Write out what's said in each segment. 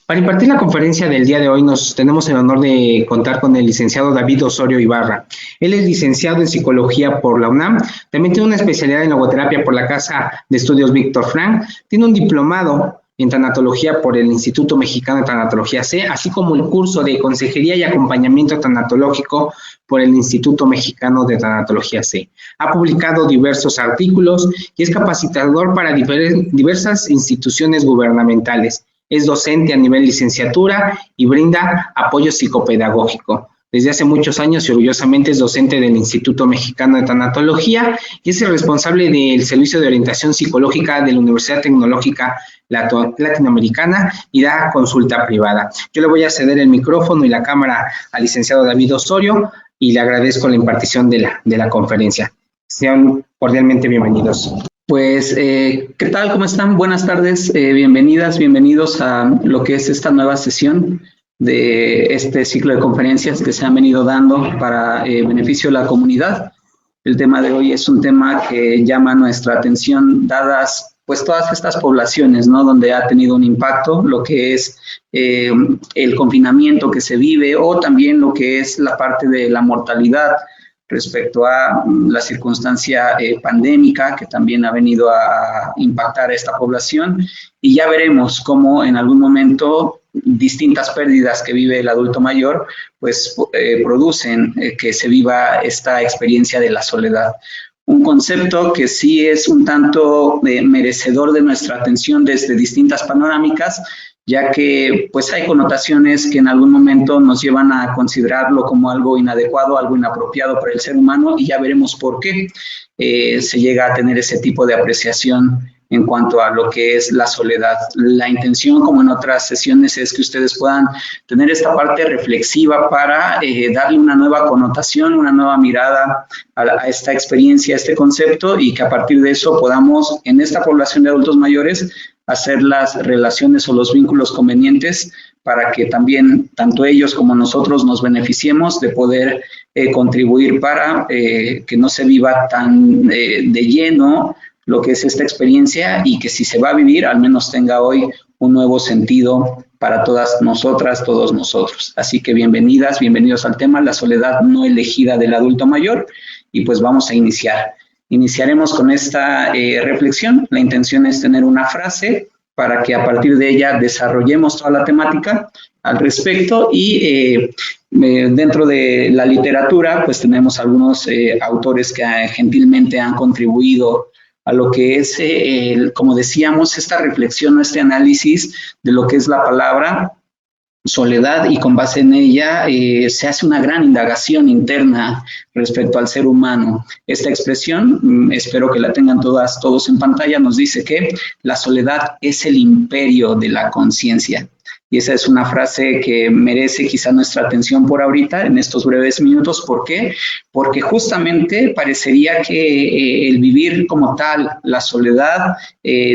Para impartir la conferencia del día de hoy nos tenemos el honor de contar con el licenciado David Osorio Ibarra. Él es licenciado en Psicología por la UNAM, también tiene una especialidad en Logoterapia por la Casa de Estudios Víctor Frank, tiene un diplomado en Tanatología por el Instituto Mexicano de Tanatología C, así como el curso de Consejería y Acompañamiento Tanatológico por el Instituto Mexicano de Tanatología C. Ha publicado diversos artículos y es capacitador para diversas instituciones gubernamentales. Es docente a nivel licenciatura y brinda apoyo psicopedagógico. Desde hace muchos años y orgullosamente es docente del Instituto Mexicano de Tanatología y es el responsable del Servicio de Orientación Psicológica de la Universidad Tecnológica Latinoamericana y da consulta privada. Yo le voy a ceder el micrófono y la cámara al licenciado David Osorio y le agradezco la impartición de la conferencia. Sean cordialmente bienvenidos. Pues, ¿qué tal? ¿Cómo están? Buenas tardes, bienvenidas, bienvenidos a lo que es esta nueva sesión de este ciclo de conferencias que se han venido dando para beneficio de la comunidad. El tema de hoy es un tema que llama nuestra atención, dadas pues todas estas poblaciones, ¿no? Donde ha tenido un impacto, lo que es el confinamiento que se vive o también lo que es la parte de la mortalidad respecto a la circunstancia pandémica que también ha venido a impactar a esta población, y ya veremos cómo en algún momento distintas pérdidas que vive el adulto mayor pues producen que se viva esta experiencia de la soledad. Un concepto que sí es un tanto merecedor de nuestra atención desde distintas panorámicas, ya que pues hay connotaciones que en algún momento nos llevan a considerarlo como algo inadecuado, algo inapropiado para el ser humano, y ya veremos por qué se llega a tener ese tipo de apreciación en cuanto a lo que es la soledad. La intención, como en otras sesiones, es que ustedes puedan tener esta parte reflexiva para darle una nueva connotación, una nueva mirada a esta experiencia, a este concepto, y que a partir de eso podamos, en esta población de adultos mayores, hacer las relaciones o los vínculos convenientes para que también tanto ellos como nosotros nos beneficiemos de poder contribuir para que no se viva tan de lleno lo que es esta experiencia, y que si se va a vivir, al menos tenga hoy un nuevo sentido para todas nosotras, todos nosotros. Así que bienvenidas, bienvenidos al tema, la soledad no elegida del adulto mayor, y pues vamos a iniciar. Iniciaremos con esta reflexión. La intención es tener una frase para que a partir de ella desarrollemos toda la temática al respecto, y dentro de la literatura pues tenemos algunos autores que gentilmente han contribuido a lo que es, como decíamos, esta reflexión, este análisis de lo que es la palabra soledad, y con base en ella se hace una gran indagación interna respecto al ser humano. Esta expresión, espero que la tengan todos en pantalla, nos dice que la soledad es el imperio de la conciencia. Y esa es una frase que merece quizá nuestra atención por ahorita, en estos breves minutos. ¿Por qué? Porque justamente parecería que el vivir como tal, la soledad,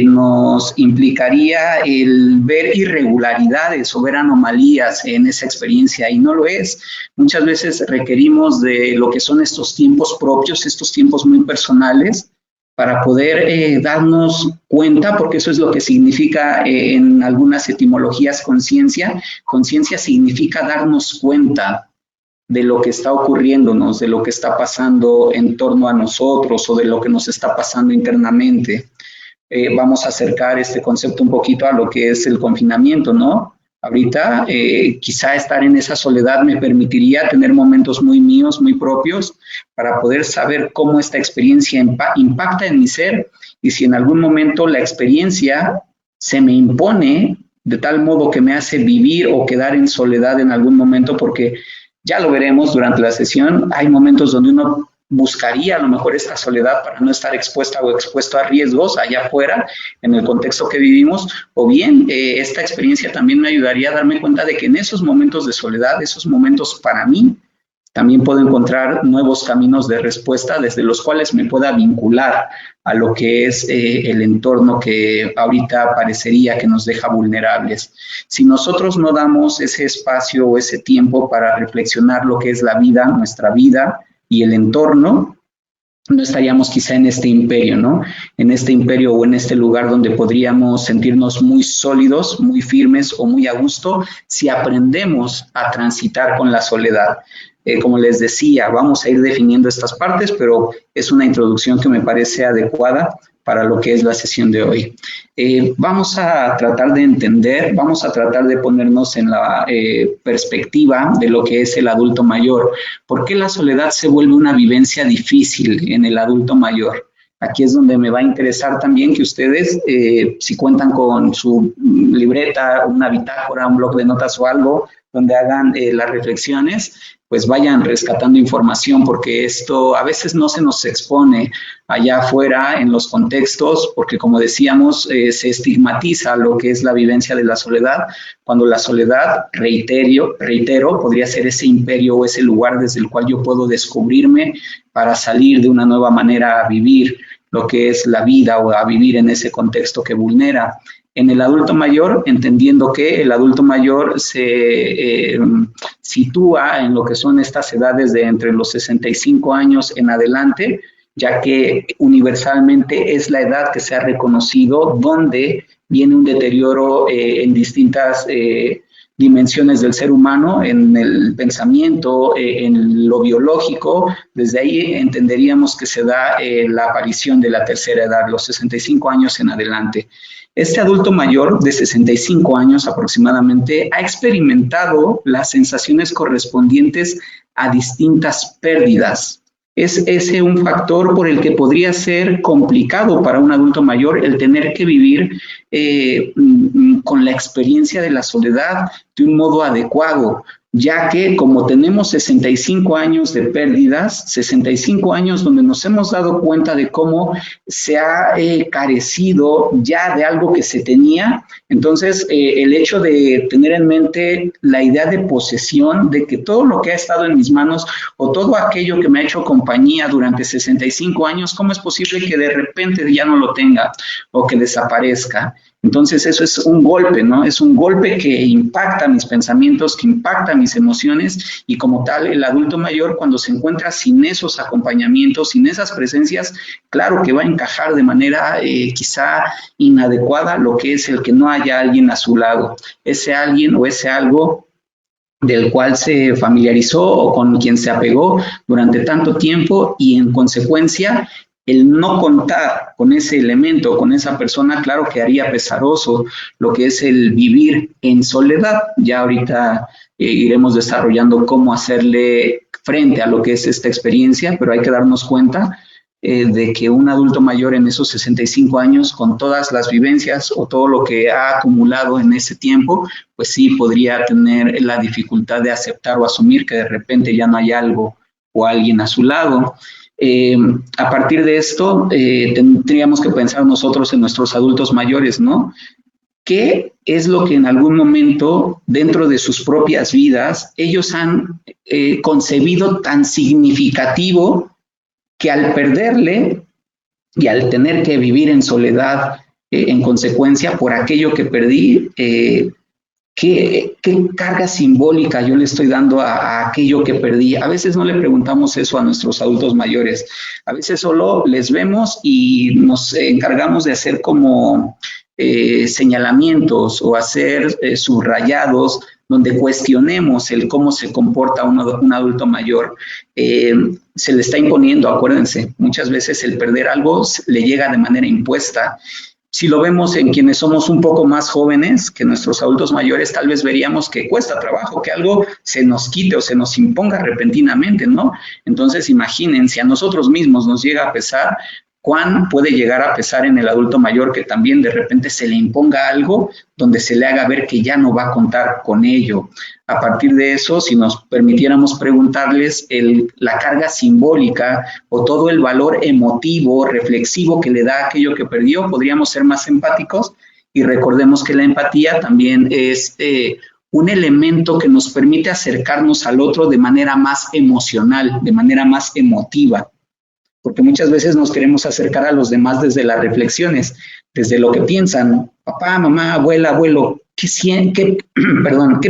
nos implicaría el ver irregularidades o ver anomalías en esa experiencia, y no lo es. Muchas veces requerimos de lo que son estos tiempos propios, estos tiempos muy personales, para poder darnos cuenta, porque eso es lo que significa en algunas etimologías conciencia. Conciencia significa darnos cuenta de lo que está ocurriéndonos, de lo que está pasando en torno a nosotros o de lo que nos está pasando internamente. Vamos a acercar este concepto un poquito a lo que es el confinamiento, ¿no? Ahorita quizá estar en esa soledad me permitiría tener momentos muy míos, muy propios, para poder saber cómo esta experiencia impacta en mi ser, y si en algún momento la experiencia se me impone de tal modo que me hace vivir o quedar en soledad en algún momento, porque ya lo veremos durante la sesión, hay momentos donde uno buscaría a lo mejor esta soledad para no estar expuesta o expuesto a riesgos allá afuera en el contexto que vivimos, o bien esta experiencia también me ayudaría a darme cuenta de que en esos momentos de soledad, esos momentos para mí, también puedo encontrar nuevos caminos de respuesta desde los cuales me pueda vincular a lo que es el entorno que ahorita parecería que nos deja vulnerables. Si nosotros no damos ese espacio o ese tiempo para reflexionar lo que es la vida, nuestra vida y el entorno, no estaríamos quizá en este imperio, ¿no? En este imperio o en este lugar donde podríamos sentirnos muy sólidos, muy firmes o muy a gusto si aprendemos a transitar con la soledad. Como les decía, vamos a ir definiendo estas partes, pero es una introducción que me parece adecuada para lo que es la sesión de hoy. Vamos a tratar de entender, vamos a tratar de ponernos en la perspectiva de lo que es el adulto mayor. ¿Por qué la soledad se vuelve una vivencia difícil en el adulto mayor? Aquí es donde me va a interesar también que ustedes, si cuentan con su libreta, una bitácora, un bloc de notas o algo, donde hagan las reflexiones, pues vayan rescatando información, porque esto a veces no se nos expone allá afuera en los contextos, porque como decíamos, se estigmatiza lo que es la vivencia de la soledad, cuando la soledad, reitero, podría ser ese imperio o ese lugar desde el cual yo puedo descubrirme para salir de una nueva manera a vivir lo que es la vida o a vivir en ese contexto que vulnera. En el adulto mayor, entendiendo que el adulto mayor se sitúa en lo que son estas edades de entre los 65 años en adelante, ya que universalmente es la edad que se ha reconocido donde viene un deterioro en distintas dimensiones del ser humano, en el pensamiento, en lo biológico. Desde ahí entenderíamos que se da la aparición de la tercera edad, los 65 años en adelante. Este adulto mayor de 65 años aproximadamente ha experimentado las sensaciones correspondientes a distintas pérdidas. Es ese un factor por el que podría ser complicado para un adulto mayor el tener que vivir con la experiencia de la soledad de un modo adecuado, ya que como tenemos 65 años de pérdidas, 65 años donde nos hemos dado cuenta de cómo se ha carecido ya de algo que se tenía, entonces el hecho de tener en mente la idea de posesión, de que todo lo que ha estado en mis manos o todo aquello que me ha hecho compañía durante 65 años, ¿cómo es posible que de repente ya no lo tenga o que desaparezca? Entonces eso es un golpe, ¿no? Es un golpe que impacta mis pensamientos, que impacta mis emociones, y como tal el adulto mayor cuando se encuentra sin esos acompañamientos, sin esas presencias, claro que va a encajar de manera quizá inadecuada lo que es el que no haya alguien a su lado, ese alguien o ese algo del cual se familiarizó o con quien se apegó durante tanto tiempo, y en consecuencia el no contar con ese elemento, con esa persona, claro que haría pesaroso lo que es el vivir en soledad. Ya ahorita iremos desarrollando cómo hacerle frente a lo que es esta experiencia, pero hay que darnos cuenta de que un adulto mayor en esos 65 años, con todas las vivencias o todo lo que ha acumulado en ese tiempo, pues sí podría tener la dificultad de aceptar o asumir que de repente ya no hay algo o alguien a su lado. A partir de esto, tendríamos que pensar nosotros en nuestros adultos mayores, ¿no? ¿Qué es lo que en algún momento dentro de sus propias vidas ellos han concebido tan significativo que al perderle y al tener que vivir en soledad en consecuencia por aquello que perdí, ¿qué carga simbólica yo le estoy dando a aquello que perdí? A veces no le preguntamos eso a nuestros adultos mayores. A veces solo les vemos y nos encargamos de hacer como señalamientos o hacer subrayados donde cuestionemos el cómo se comporta un adulto mayor. Se le está imponiendo, acuérdense, muchas veces el perder algo le llega de manera impuesta. Si lo vemos en quienes somos un poco más jóvenes que nuestros adultos mayores, tal vez veríamos que cuesta trabajo que algo se nos quite o se nos imponga repentinamente, ¿no? Entonces, imaginen, si a nosotros mismos nos llega a pesar, ¿cuán puede llegar a pesar en el adulto mayor que también de repente se le imponga algo donde se le haga ver que ya no va a contar con ello? A partir de eso, si nos permitiéramos preguntarles la carga simbólica o todo el valor emotivo, reflexivo que le da aquello que perdió, podríamos ser más empáticos, y recordemos que la empatía también es un elemento que nos permite acercarnos al otro de manera más emocional, de manera más emotiva, porque muchas veces nos queremos acercar a los demás desde las reflexiones, desde lo que piensan, papá, mamá, abuela, abuelo, ¿qué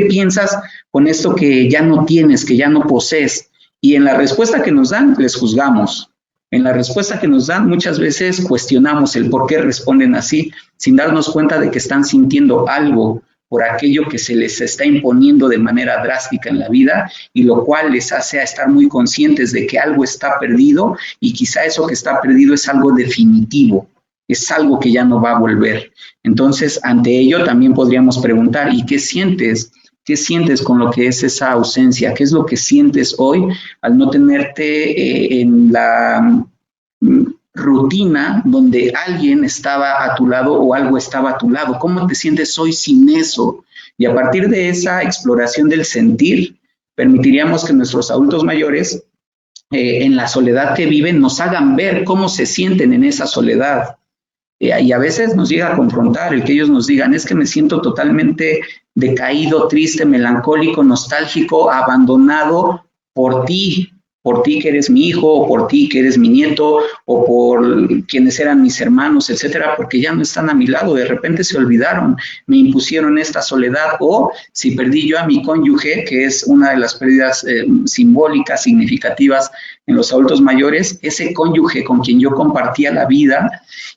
piensas con esto que ya no tienes, que ya no posees? Y en la respuesta que nos dan, les juzgamos. En la respuesta que nos dan, muchas veces cuestionamos el por qué responden así, sin darnos cuenta de que están sintiendo algo por aquello que se les está imponiendo de manera drástica en la vida, y lo cual les hace a estar muy conscientes de que algo está perdido, y quizá eso que está perdido es algo definitivo, es algo que ya no va a volver. Entonces, ante ello también podríamos preguntar, ¿y qué sientes? ¿Qué sientes con lo que es esa ausencia? ¿Qué es lo que sientes hoy al no tenerte en la rutina donde alguien estaba a tu lado o algo estaba a tu lado? ¿Cómo te sientes hoy sin eso? Y a partir de esa exploración del sentir, permitiríamos que nuestros adultos mayores, en la soledad que viven, nos hagan ver cómo se sienten en esa soledad. Y a veces nos llega a confrontar el que ellos nos digan, es que me siento totalmente decaído, triste, melancólico, nostálgico, abandonado por ti que eres mi hijo, o por ti que eres mi nieto, o por quienes eran mis hermanos, etcétera, porque ya no están a mi lado, de repente se olvidaron, me impusieron esta soledad, o si perdí yo a mi cónyuge, que es una de las pérdidas simbólicas, significativas en los adultos mayores, ese cónyuge con quien yo compartía la vida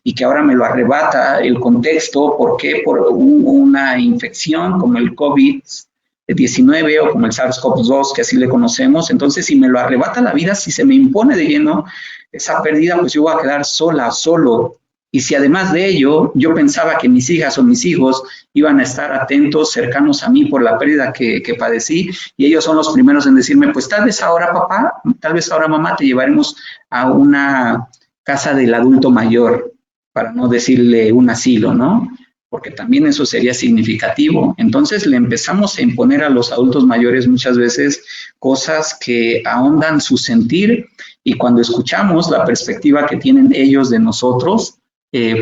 y que ahora me lo arrebata el contexto. ¿Por qué? Por una infección como el COVID-19 o como el SARS-CoV-2, que así le conocemos. Entonces, si me lo arrebata la vida, si se me impone de lleno esa pérdida, pues yo voy a quedar sola, solo. Y si además de ello, yo pensaba que mis hijas o mis hijos iban a estar atentos, cercanos a mí por la pérdida que padecí, y ellos son los primeros en decirme, pues tal vez ahora papá, tal vez ahora mamá, te llevaremos a una casa del adulto mayor, para no decirle un asilo, ¿no? Porque también eso sería significativo. Entonces le empezamos a imponer a los adultos mayores muchas veces cosas que ahondan su sentir, y cuando escuchamos la perspectiva que tienen ellos de nosotros,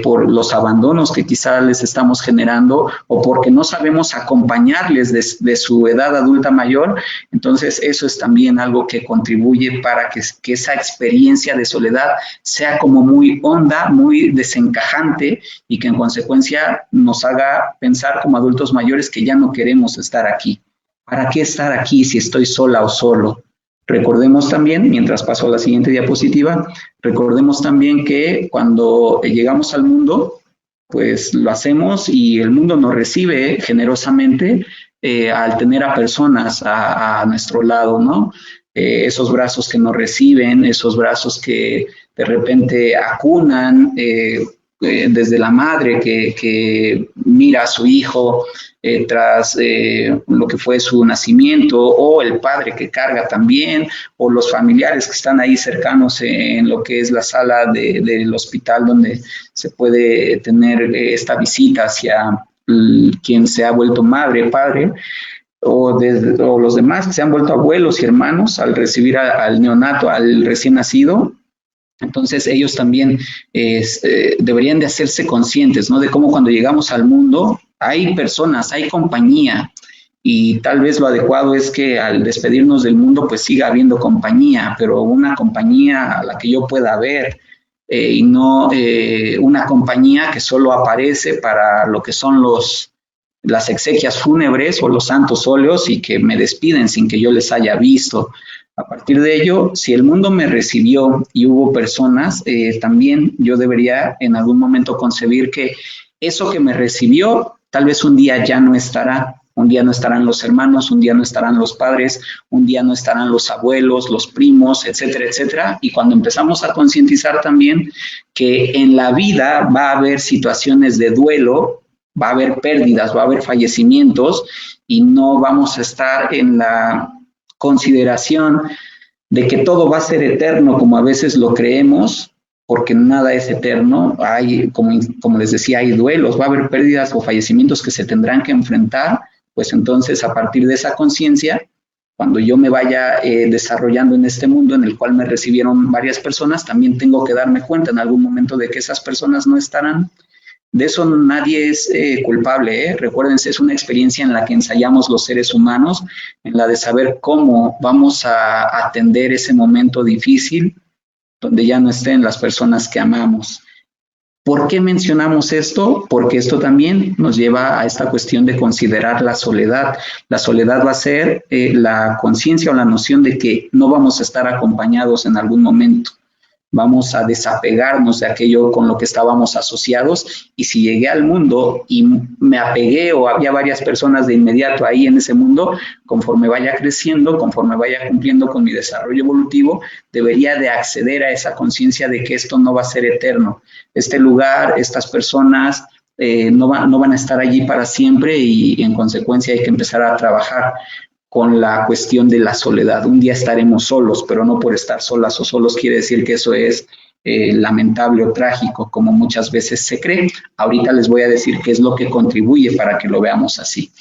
por los abandonos que quizá les estamos generando, o porque no sabemos acompañarles de su edad adulta mayor, entonces eso es también algo que contribuye para que esa experiencia de soledad sea como muy honda, muy desencajante, y que en consecuencia nos haga pensar como adultos mayores que ya no queremos estar aquí. ¿Para qué estar aquí si estoy sola o solo? Recordemos también, mientras paso a la siguiente diapositiva, recordemos también que cuando llegamos al mundo, pues lo hacemos y el mundo nos recibe generosamente al tener a personas a nuestro lado, ¿no? Esos brazos que nos reciben, esos brazos que de repente acunan, desde la madre que mira a su hijo tras lo que fue su nacimiento, o el padre que carga también, o los familiares que están ahí cercanos en lo que es la sala del hospital, donde se puede tener esta visita hacia quien se ha vuelto madre, padre, o los demás que se han vuelto abuelos y hermanos al recibir al neonato, al recién nacido. Entonces ellos también deberían de hacerse conscientes, ¿no? De cómo cuando llegamos al mundo hay personas, hay compañía, y tal vez lo adecuado es que al despedirnos del mundo pues siga habiendo compañía, pero una compañía a la que yo pueda ver, y no una compañía que solo aparece para lo que son las exequias fúnebres o los santos óleos, y que me despiden sin que yo les haya visto. A partir de ello, si el mundo me recibió y hubo personas, también yo debería en algún momento concebir que eso que me recibió, tal vez un día ya no estará. Un día no estarán los hermanos, un día no estarán los padres, un día no estarán los abuelos, los primos, etcétera, etcétera. Y cuando empezamos a concientizar también que en la vida va a haber situaciones de duelo, va a haber pérdidas, va a haber fallecimientos, y no vamos a estar en la consideración de que todo va a ser eterno como a veces lo creemos, porque nada es eterno. Hay, como les decía, hay duelos, va a haber pérdidas o fallecimientos que se tendrán que enfrentar. Pues entonces, a partir de esa conciencia, cuando yo me vaya desarrollando en este mundo en el cual me recibieron varias personas, también tengo que darme cuenta en algún momento de que esas personas no estarán. De eso nadie es culpable, ¿eh? Recuérdense, es una experiencia en la que ensayamos los seres humanos, en la de saber cómo vamos a atender ese momento difícil donde ya no estén las personas que amamos. ¿Por qué mencionamos esto? Porque esto también nos lleva a esta cuestión de considerar la soledad. La soledad va a ser la conciencia o la noción de que no vamos a estar acompañados en algún momento. vamos a desapegarnos de aquello con lo que estábamos asociados, y si llegué al mundo y me apegué o había varias personas de inmediato ahí en ese mundo, conforme vaya creciendo, conforme vaya cumpliendo con mi desarrollo evolutivo, debería de acceder a esa conciencia de que esto no va a ser eterno. Este lugar, estas personas no van a estar allí para siempre, y en consecuencia hay que empezar a trabajar con la cuestión de la soledad. Un día estaremos solos, pero no por estar solas o solos quiere decir que eso es lamentable o trágico, como muchas veces se cree. Ahorita les voy a decir qué es lo que contribuye para que lo veamos así.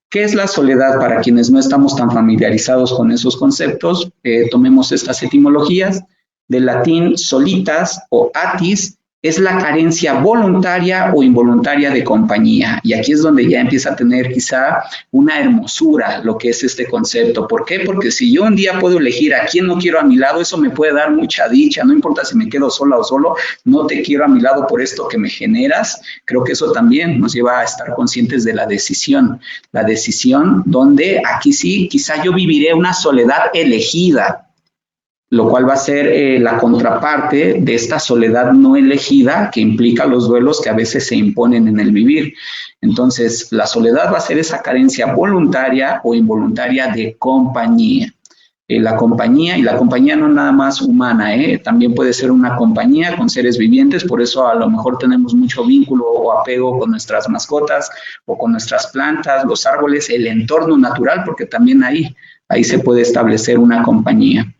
¿Qué es la soledad? Para quienes no estamos tan familiarizados con esos conceptos, tomemos estas etimologías. Del latín solitas o atis, es la carencia voluntaria o involuntaria de compañía. Y aquí es donde ya empieza a tener quizá una hermosura lo que es este concepto. ¿Por qué? Porque si yo un día puedo elegir a quién no quiero a mi lado, eso me puede dar mucha dicha. No importa si me quedo sola o solo, no te quiero a mi lado por esto que me generas. Creo que eso también nos lleva a estar conscientes de la decisión. La decisión donde aquí sí, quizá yo viviré una soledad elegida, lo cual va a ser la contraparte de esta soledad no elegida que implica los duelos que a veces se imponen en el vivir. Entonces, la soledad va a ser esa carencia voluntaria o involuntaria de compañía. La compañía, y la compañía no nada más humana, también puede ser una compañía con seres vivientes, por eso a lo mejor tenemos mucho vínculo o apego con nuestras mascotas o con nuestras plantas, los árboles, el entorno natural, porque también ahí se puede establecer una compañía.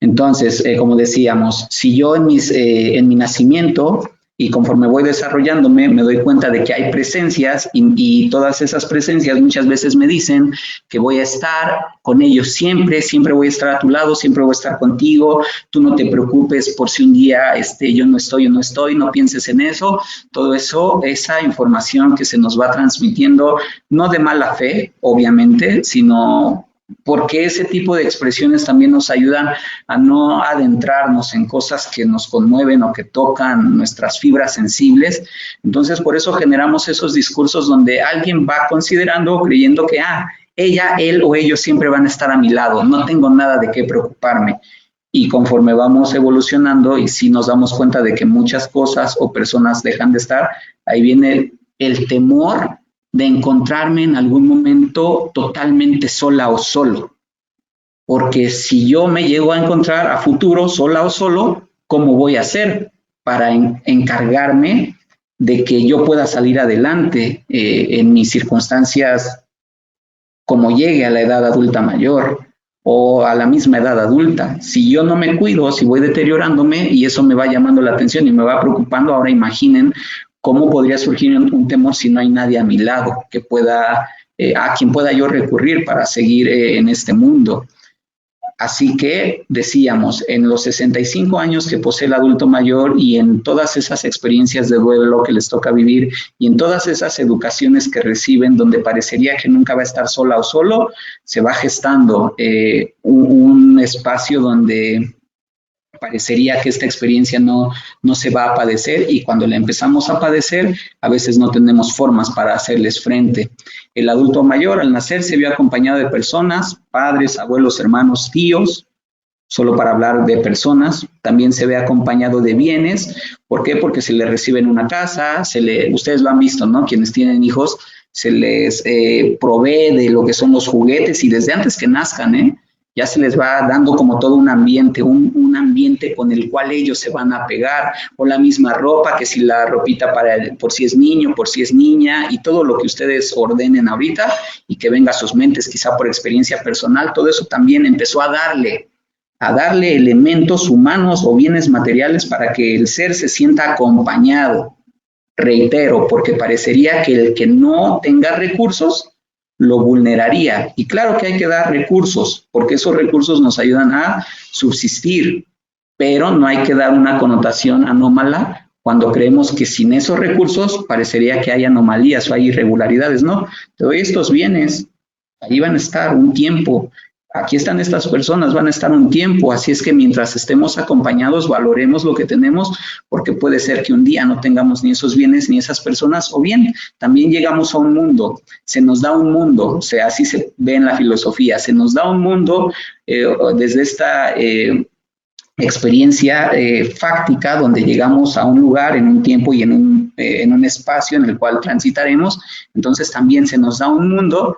Entonces, como decíamos, si yo en mi nacimiento y conforme voy desarrollándome, me doy cuenta de que hay presencias y todas esas presencias muchas veces me dicen que voy a estar con ellos siempre, siempre voy a estar a tu lado, siempre voy a estar contigo, tú no te preocupes por si un día yo no estoy o no estoy, no pienses en eso. Todo eso, esa información que se nos va transmitiendo, no de mala fe, obviamente, sino porque ese tipo de expresiones también nos ayudan a no adentrarnos en cosas que nos conmueven o que tocan nuestras fibras sensibles. Entonces, por eso generamos esos discursos donde alguien va considerando, creyendo que, ella, él o ellos siempre van a estar a mi lado, no tengo nada de qué preocuparme. Y conforme vamos evolucionando y si nos damos cuenta de que muchas cosas o personas dejan de estar, ahí viene el temor de encontrarme en algún momento totalmente sola o solo. Porque si yo me llego a encontrar a futuro sola o solo, ¿cómo voy a hacer para encargarme de que yo pueda salir adelante en mis circunstancias como llegue a la edad adulta mayor o a la misma edad adulta? Si yo no me cuido, si voy deteriorándome y eso me va llamando la atención y me va preocupando, ahora imaginen ¿cómo podría surgir un temor si no hay nadie a mi lado que pueda, a quien pueda yo recurrir para seguir en este mundo? Así que decíamos, en los 65 años que posee el adulto mayor y en todas esas experiencias de duelo que les toca vivir y en todas esas educaciones que reciben donde parecería que nunca va a estar sola o solo, se va gestando un espacio donde parecería que esta experiencia no se va a padecer, y cuando la empezamos a padecer, a veces no tenemos formas para hacerles frente. El adulto mayor al nacer se vio acompañado de personas, padres, abuelos, hermanos, tíos, solo para hablar de personas. También se ve acompañado de bienes. ¿Por qué? Porque se le recibe en una casa, ustedes lo han visto, ¿no? Quienes tienen hijos, se les provee de lo que son los juguetes y desde antes que nazcan, ya se les va dando como todo un ambiente, un ambiente con el cual ellos se van a pegar, o la misma ropa, que si la ropita por si es niño, por si es niña, y todo lo que ustedes ordenen ahorita, y que venga a sus mentes quizá por experiencia personal, todo eso también empezó a darle elementos humanos o bienes materiales para que el ser se sienta acompañado. Reitero, porque parecería que el que no tenga recursos lo vulneraría. Y claro que hay que dar recursos, porque esos recursos nos ayudan a subsistir, pero no hay que dar una connotación anómala cuando creemos que sin esos recursos parecería que hay anomalías o hay irregularidades. No, te doy estos bienes, ahí van a estar un tiempo. Aquí están estas personas, van a estar un tiempo, así es que mientras estemos acompañados, valoremos lo que tenemos, porque puede ser que un día no tengamos ni esos bienes ni esas personas, o bien también llegamos a un mundo, se nos da un mundo, o sea, así se ve en la filosofía, se nos da un mundo desde esta experiencia fáctica donde llegamos a un lugar en un tiempo y en un espacio en el cual transitaremos. Entonces también se nos da un mundo,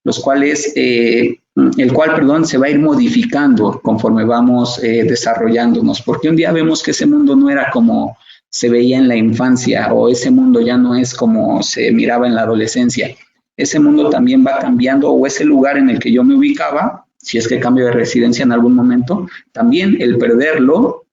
el cual, perdón, se va a ir modificando conforme vamos desarrollándonos, porque un día vemos que ese mundo no era como se veía en la infancia, o ese mundo ya no es como se miraba en la adolescencia. Ese mundo también va cambiando, o ese lugar en el que yo me ubicaba, si es que cambio de residencia en algún momento, también el perderlo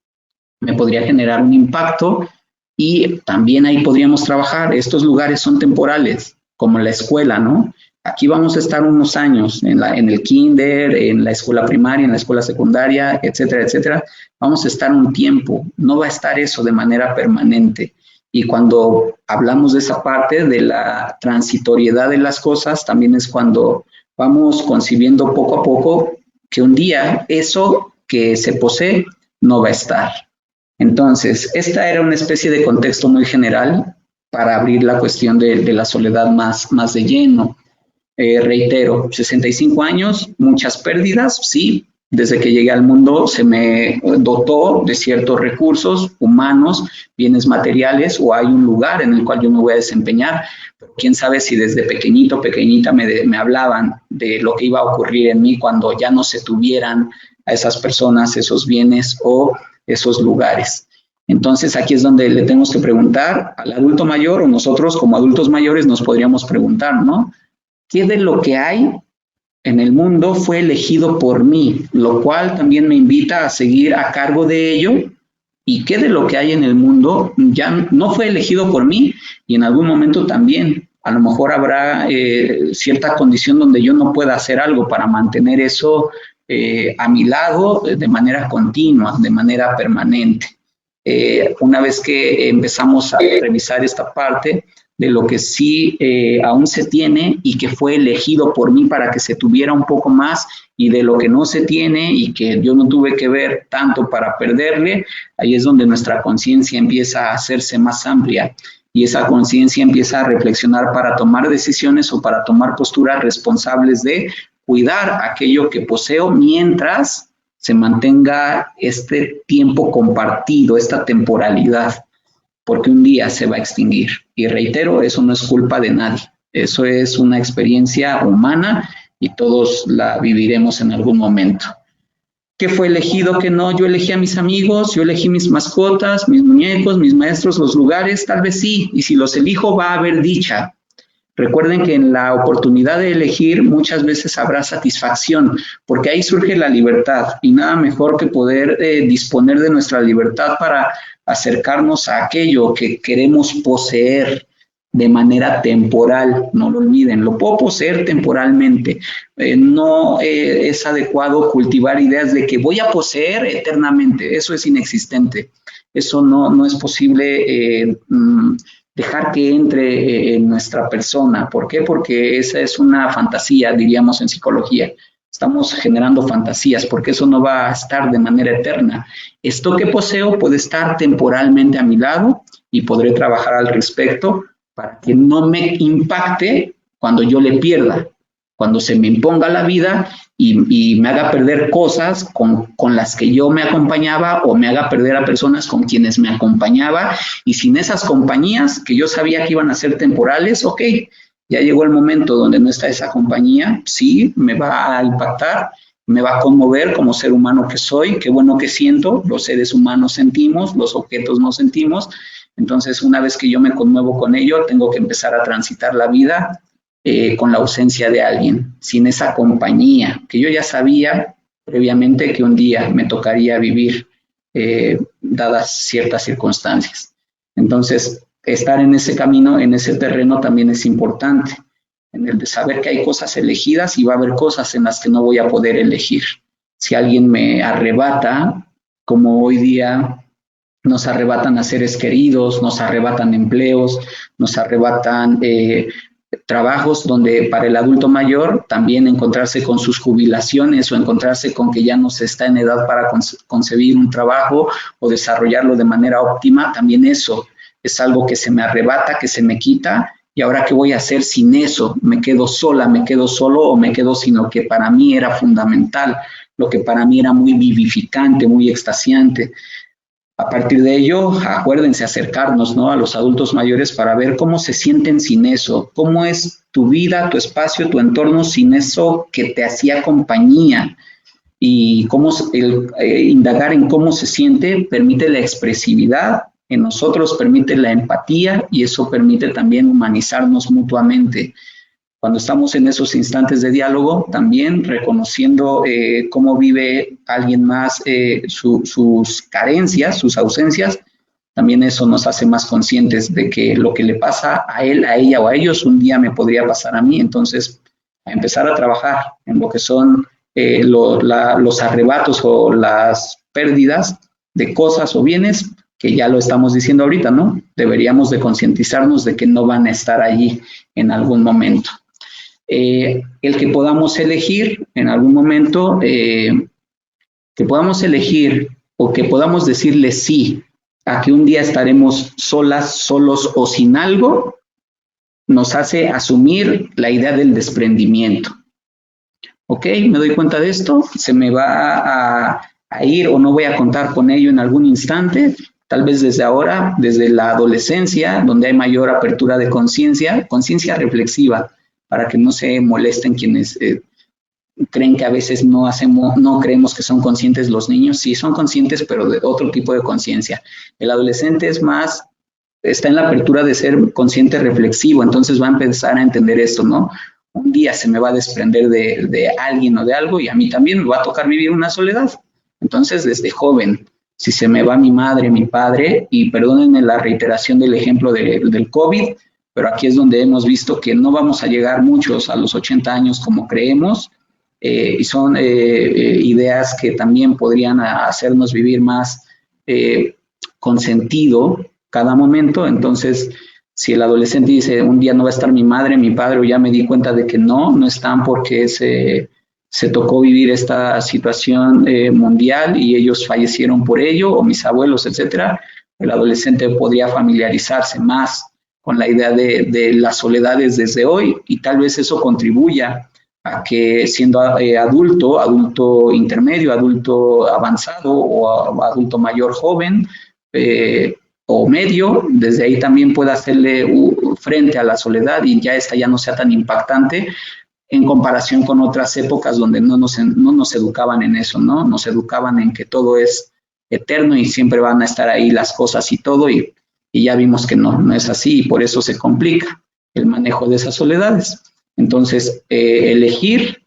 me podría generar un impacto, y también ahí podríamos trabajar. Estos lugares son temporales, como la escuela, ¿no? Aquí vamos a estar unos años, en el kinder, en la escuela primaria, en la escuela secundaria, etcétera, etcétera. Vamos a estar un tiempo, no va a estar eso de manera permanente. Y cuando hablamos de esa parte de la transitoriedad de las cosas, también es cuando vamos concibiendo poco a poco que un día eso que se posee no va a estar. Entonces, esta era una especie de contexto muy general para abrir la cuestión de la soledad más de lleno. Reitero, 65 años, muchas pérdidas, sí. Desde que llegué al mundo se me dotó de ciertos recursos humanos, bienes materiales, o hay un lugar en el cual yo me voy a desempeñar. Pero quién sabe si desde pequeñito, pequeñita me hablaban de lo que iba a ocurrir en mí cuando ya no se tuvieran a esas personas, esos bienes o esos lugares. Entonces aquí es donde le tenemos que preguntar al adulto mayor, o nosotros como adultos mayores nos podríamos preguntar, ¿no? ¿Qué de lo que hay en el mundo fue elegido por mí? Lo cual también me invita a seguir a cargo de ello. ¿Y qué de lo que hay en el mundo ya no fue elegido por mí? Y en algún momento también, a lo mejor habrá cierta condición donde yo no pueda hacer algo para mantener eso a mi lado de manera continua, de manera permanente. Una vez que empezamos a revisar esta parte de lo que sí aún se tiene y que fue elegido por mí para que se tuviera un poco más, y de lo que no se tiene y que yo no tuve que ver tanto para perderle, ahí es donde nuestra conciencia empieza a hacerse más amplia, y esa conciencia empieza a reflexionar para tomar decisiones o para tomar posturas responsables de cuidar aquello que poseo mientras se mantenga este tiempo compartido, esta temporalidad, porque un día se va a extinguir. Y reitero, eso no es culpa de nadie, eso es una experiencia humana y todos la viviremos en algún momento. ¿Qué fue elegido, qué no? Yo elegí a mis amigos, yo elegí mis mascotas, mis muñecos, mis maestros, los lugares, tal vez sí, y si los elijo va a haber dicha. Recuerden que en la oportunidad de elegir muchas veces habrá satisfacción, porque ahí surge la libertad, y nada mejor que poder disponer de nuestra libertad para acercarnos a aquello que queremos poseer de manera temporal. No lo olviden, lo puedo poseer temporalmente. No es adecuado cultivar ideas de que voy a poseer eternamente, eso es inexistente, eso no es posible dejar que entre en nuestra persona. ¿Por qué? Porque esa es una fantasía, diríamos en psicología. Estamos generando fantasías, porque eso no va a estar de manera eterna. Esto que poseo puede estar temporalmente a mi lado y podré trabajar al respecto para que no me impacte cuando yo le pierda, cuando se me imponga la vida y me haga perder cosas con las que yo me acompañaba, o me haga perder a personas con quienes me acompañaba, y sin esas compañías que yo sabía que iban a ser temporales, ok, ya llegó el momento donde no está esa compañía, sí, me va a impactar, me va a conmover como ser humano que soy, qué bueno que siento, los seres humanos sentimos, los objetos no sentimos. Entonces, una vez que yo me conmuevo con ello, tengo que empezar a transitar la vida con la ausencia de alguien, sin esa compañía, que yo ya sabía previamente que un día me tocaría vivir, dadas ciertas circunstancias. Entonces, estar en ese camino, en ese terreno también es importante, en el de saber que hay cosas elegidas y va a haber cosas en las que no voy a poder elegir. Si alguien me arrebata, como hoy día nos arrebatan a seres queridos, nos arrebatan empleos, nos arrebatan trabajos, donde para el adulto mayor también encontrarse con sus jubilaciones o encontrarse con que ya no se está en edad para concebir un trabajo o desarrollarlo de manera óptima, también eso es algo que se me arrebata, que se me quita. ¿Y ahora qué voy a hacer sin eso? ¿Me quedo sola, me quedo solo, o me quedo sin lo que para mí era fundamental, lo que para mí era muy vivificante, muy extasiante. A partir de ello, acuérdense acercarnos, ¿no?, a los adultos mayores para ver cómo se sienten sin eso, cómo es tu vida, tu espacio, tu entorno sin eso que te hacía compañía, y cómo indagar en cómo se siente permite la expresividad en nosotros, permite la empatía y eso permite también humanizarnos mutuamente. Cuando estamos en esos instantes de diálogo, también reconociendo cómo vive alguien más sus carencias, sus ausencias, también eso nos hace más conscientes de que lo que le pasa a él, a ella o a ellos, un día me podría pasar a mí. Entonces, a empezar a trabajar en lo que son los arrebatos o las pérdidas de cosas o bienes, que ya lo estamos diciendo ahorita, ¿no? Deberíamos de concientizarnos de que no van a estar allí en algún momento. El que podamos elegir en algún momento, que podamos elegir o que podamos decirle sí a que un día estaremos solas, solos o sin algo, nos hace asumir la idea del desprendimiento. ¿Ok? Me doy cuenta de esto, se me va a ir o no voy a contar con ello en algún instante, tal vez desde ahora, desde la adolescencia, donde hay mayor apertura de conciencia, conciencia reflexiva, para que no se molesten quienes creen que a veces no creemos que son conscientes los niños. Sí, son conscientes, pero de otro tipo de conciencia. El adolescente es más, está en la apertura de ser consciente reflexivo, entonces va a empezar a entender esto, ¿no? Un día se me va a desprender de alguien o de algo y a mí también me va a tocar vivir una soledad. Entonces, desde joven, si se me va mi madre, mi padre, y perdónenme la reiteración del ejemplo del COVID, pero aquí es donde hemos visto que no vamos a llegar muchos a los 80 años como creemos, y son ideas que también podrían hacernos vivir más con sentido cada momento. Entonces, si el adolescente dice, un día no va a estar mi madre, mi padre, o ya me di cuenta de que no están porque se tocó vivir esta situación mundial y ellos fallecieron por ello, o mis abuelos, etcétera, el adolescente podría familiarizarse más con la idea de las soledades desde hoy, y tal vez eso contribuya a que siendo adulto intermedio, adulto avanzado o adulto mayor joven, o medio, desde ahí también pueda hacerle frente a la soledad y ya esta ya no sea tan impactante en comparación con otras épocas donde no nos educaban en eso, ¿no? Nos educaban en que todo es eterno y siempre van a estar ahí las cosas y todo, y ya vimos que no es así, y por eso se complica el manejo de esas soledades. Entonces, elegir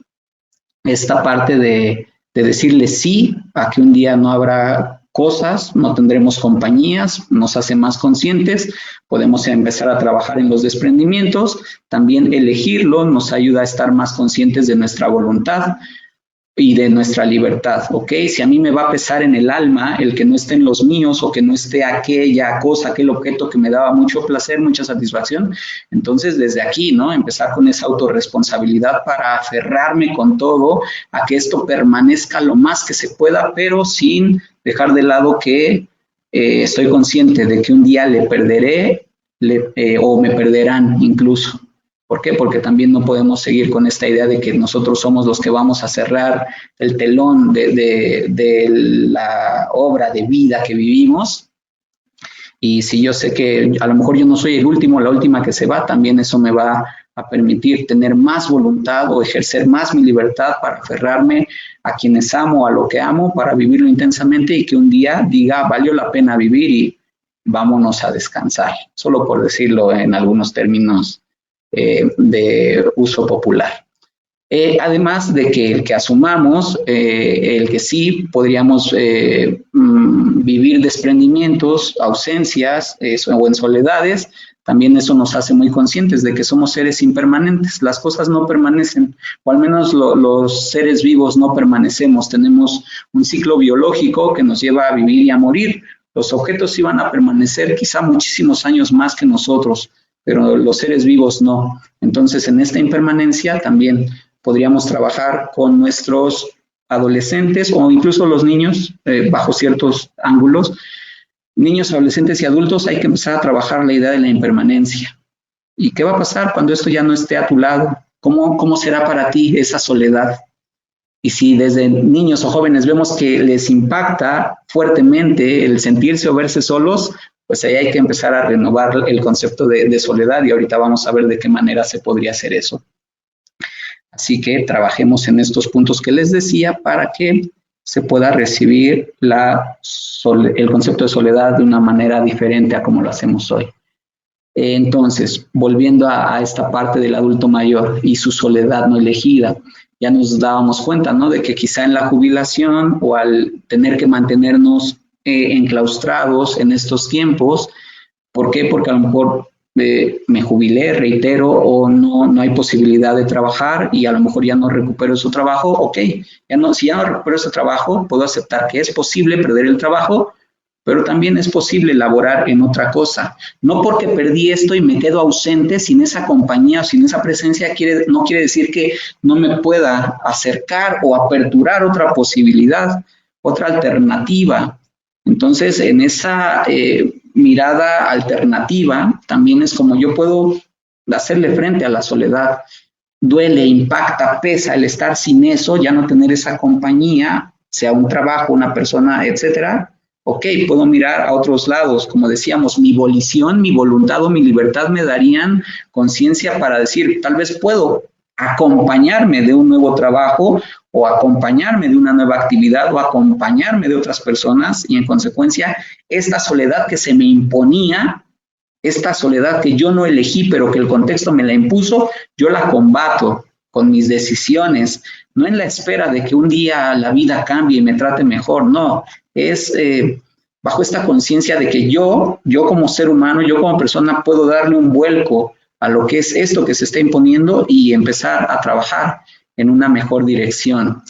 esta parte de decirle sí a que un día no habrá cosas, no tendremos compañías, nos hace más conscientes, podemos empezar a trabajar en los desprendimientos, también elegirlo nos ayuda a estar más conscientes de nuestra voluntad y de nuestra libertad, ¿ok? Si a mí me va a pesar en el alma el que no estén los míos o que no esté aquella cosa, aquel objeto que me daba mucho placer, mucha satisfacción, entonces desde aquí, ¿no? Empezar con esa autorresponsabilidad para aferrarme con todo a que esto permanezca lo más que se pueda, pero sin dejar de lado que estoy consciente de que un día le perderé o me perderán incluso. ¿Por qué? Porque también no podemos seguir con esta idea de que nosotros somos los que vamos a cerrar el telón de la obra de vida que vivimos. Y si yo sé que a lo mejor yo no soy el último, la última que se va, también eso me va a permitir tener más voluntad o ejercer más mi libertad para aferrarme a quienes amo, a lo que amo, para vivirlo intensamente y que un día diga, valió la pena vivir y vámonos a descansar, solo por decirlo en algunos términos de uso popular. Además de que el que asumamos, el que sí podríamos vivir desprendimientos, ausencias o en soledades, también eso nos hace muy conscientes de que somos seres impermanentes, las cosas no permanecen, o al menos los seres vivos no permanecemos, tenemos un ciclo biológico que nos lleva a vivir y a morir. Los objetos sí van a permanecer quizá muchísimos años más que nosotros, pero los seres vivos no. Entonces, en esta impermanencia también podríamos trabajar con nuestros adolescentes o incluso los niños bajo ciertos ángulos. Niños, adolescentes y adultos, hay que empezar a trabajar la idea de la impermanencia. ¿Y qué va a pasar cuando esto ya no esté a tu lado? ¿Cómo será para ti esa soledad? Y si desde niños o jóvenes vemos que les impacta fuertemente el sentirse o verse solos, pues ahí hay que empezar a renovar el concepto de soledad, y ahorita vamos a ver de qué manera se podría hacer eso. Así que trabajemos en estos puntos que les decía para que se pueda recibir el concepto de soledad de una manera diferente a como lo hacemos hoy. Entonces, volviendo a esta parte del adulto mayor y su soledad no elegida, ya nos dábamos cuenta, ¿no?, de que quizá en la jubilación o al tener que mantenernos enclaustrados en estos tiempos. ¿Por qué? Porque a lo mejor me jubilé, reitero, o no hay posibilidad de trabajar y a lo mejor ya no recupero ese trabajo. Ok, si ya no recupero ese trabajo, puedo aceptar que es posible perder el trabajo, pero también es posible laborar en otra cosa. No porque perdí esto y me quedo ausente sin esa compañía o sin esa presencia, no quiere decir que no me pueda acercar o aperturar otra posibilidad, otra alternativa. Entonces, en esa mirada alternativa, también es como yo puedo hacerle frente a la soledad. Duele, impacta, pesa el estar sin eso, ya no tener esa compañía, sea un trabajo, una persona, etcétera. Ok, puedo mirar a otros lados, como decíamos, mi volición, mi voluntad o mi libertad me darían conciencia para decir, tal vez puedo acompañarme de un nuevo trabajo o acompañarme de una nueva actividad o acompañarme de otras personas, y en consecuencia esta soledad que se me imponía, esta soledad que yo no elegí pero que el contexto me la impuso, yo la combato con mis decisiones, no en la espera de que un día la vida cambie y me trate mejor, no, es bajo esta conciencia de que yo como ser humano, yo como persona puedo darle un vuelco a lo que es esto que se está imponiendo y empezar a trabajar en una mejor dirección.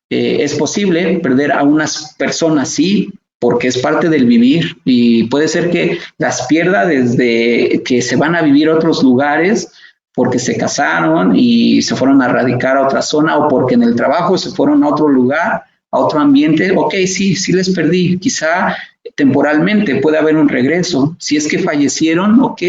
Es posible perder a unas personas, sí, porque es parte del vivir, y puede ser que las pierda desde que se van a vivir a otros lugares porque se casaron y se fueron a radicar a otra zona, o porque en el trabajo se fueron a otro lugar, a otro ambiente. Ok, sí les perdí, quizá temporalmente puede haber un regreso. Si es que fallecieron, ok,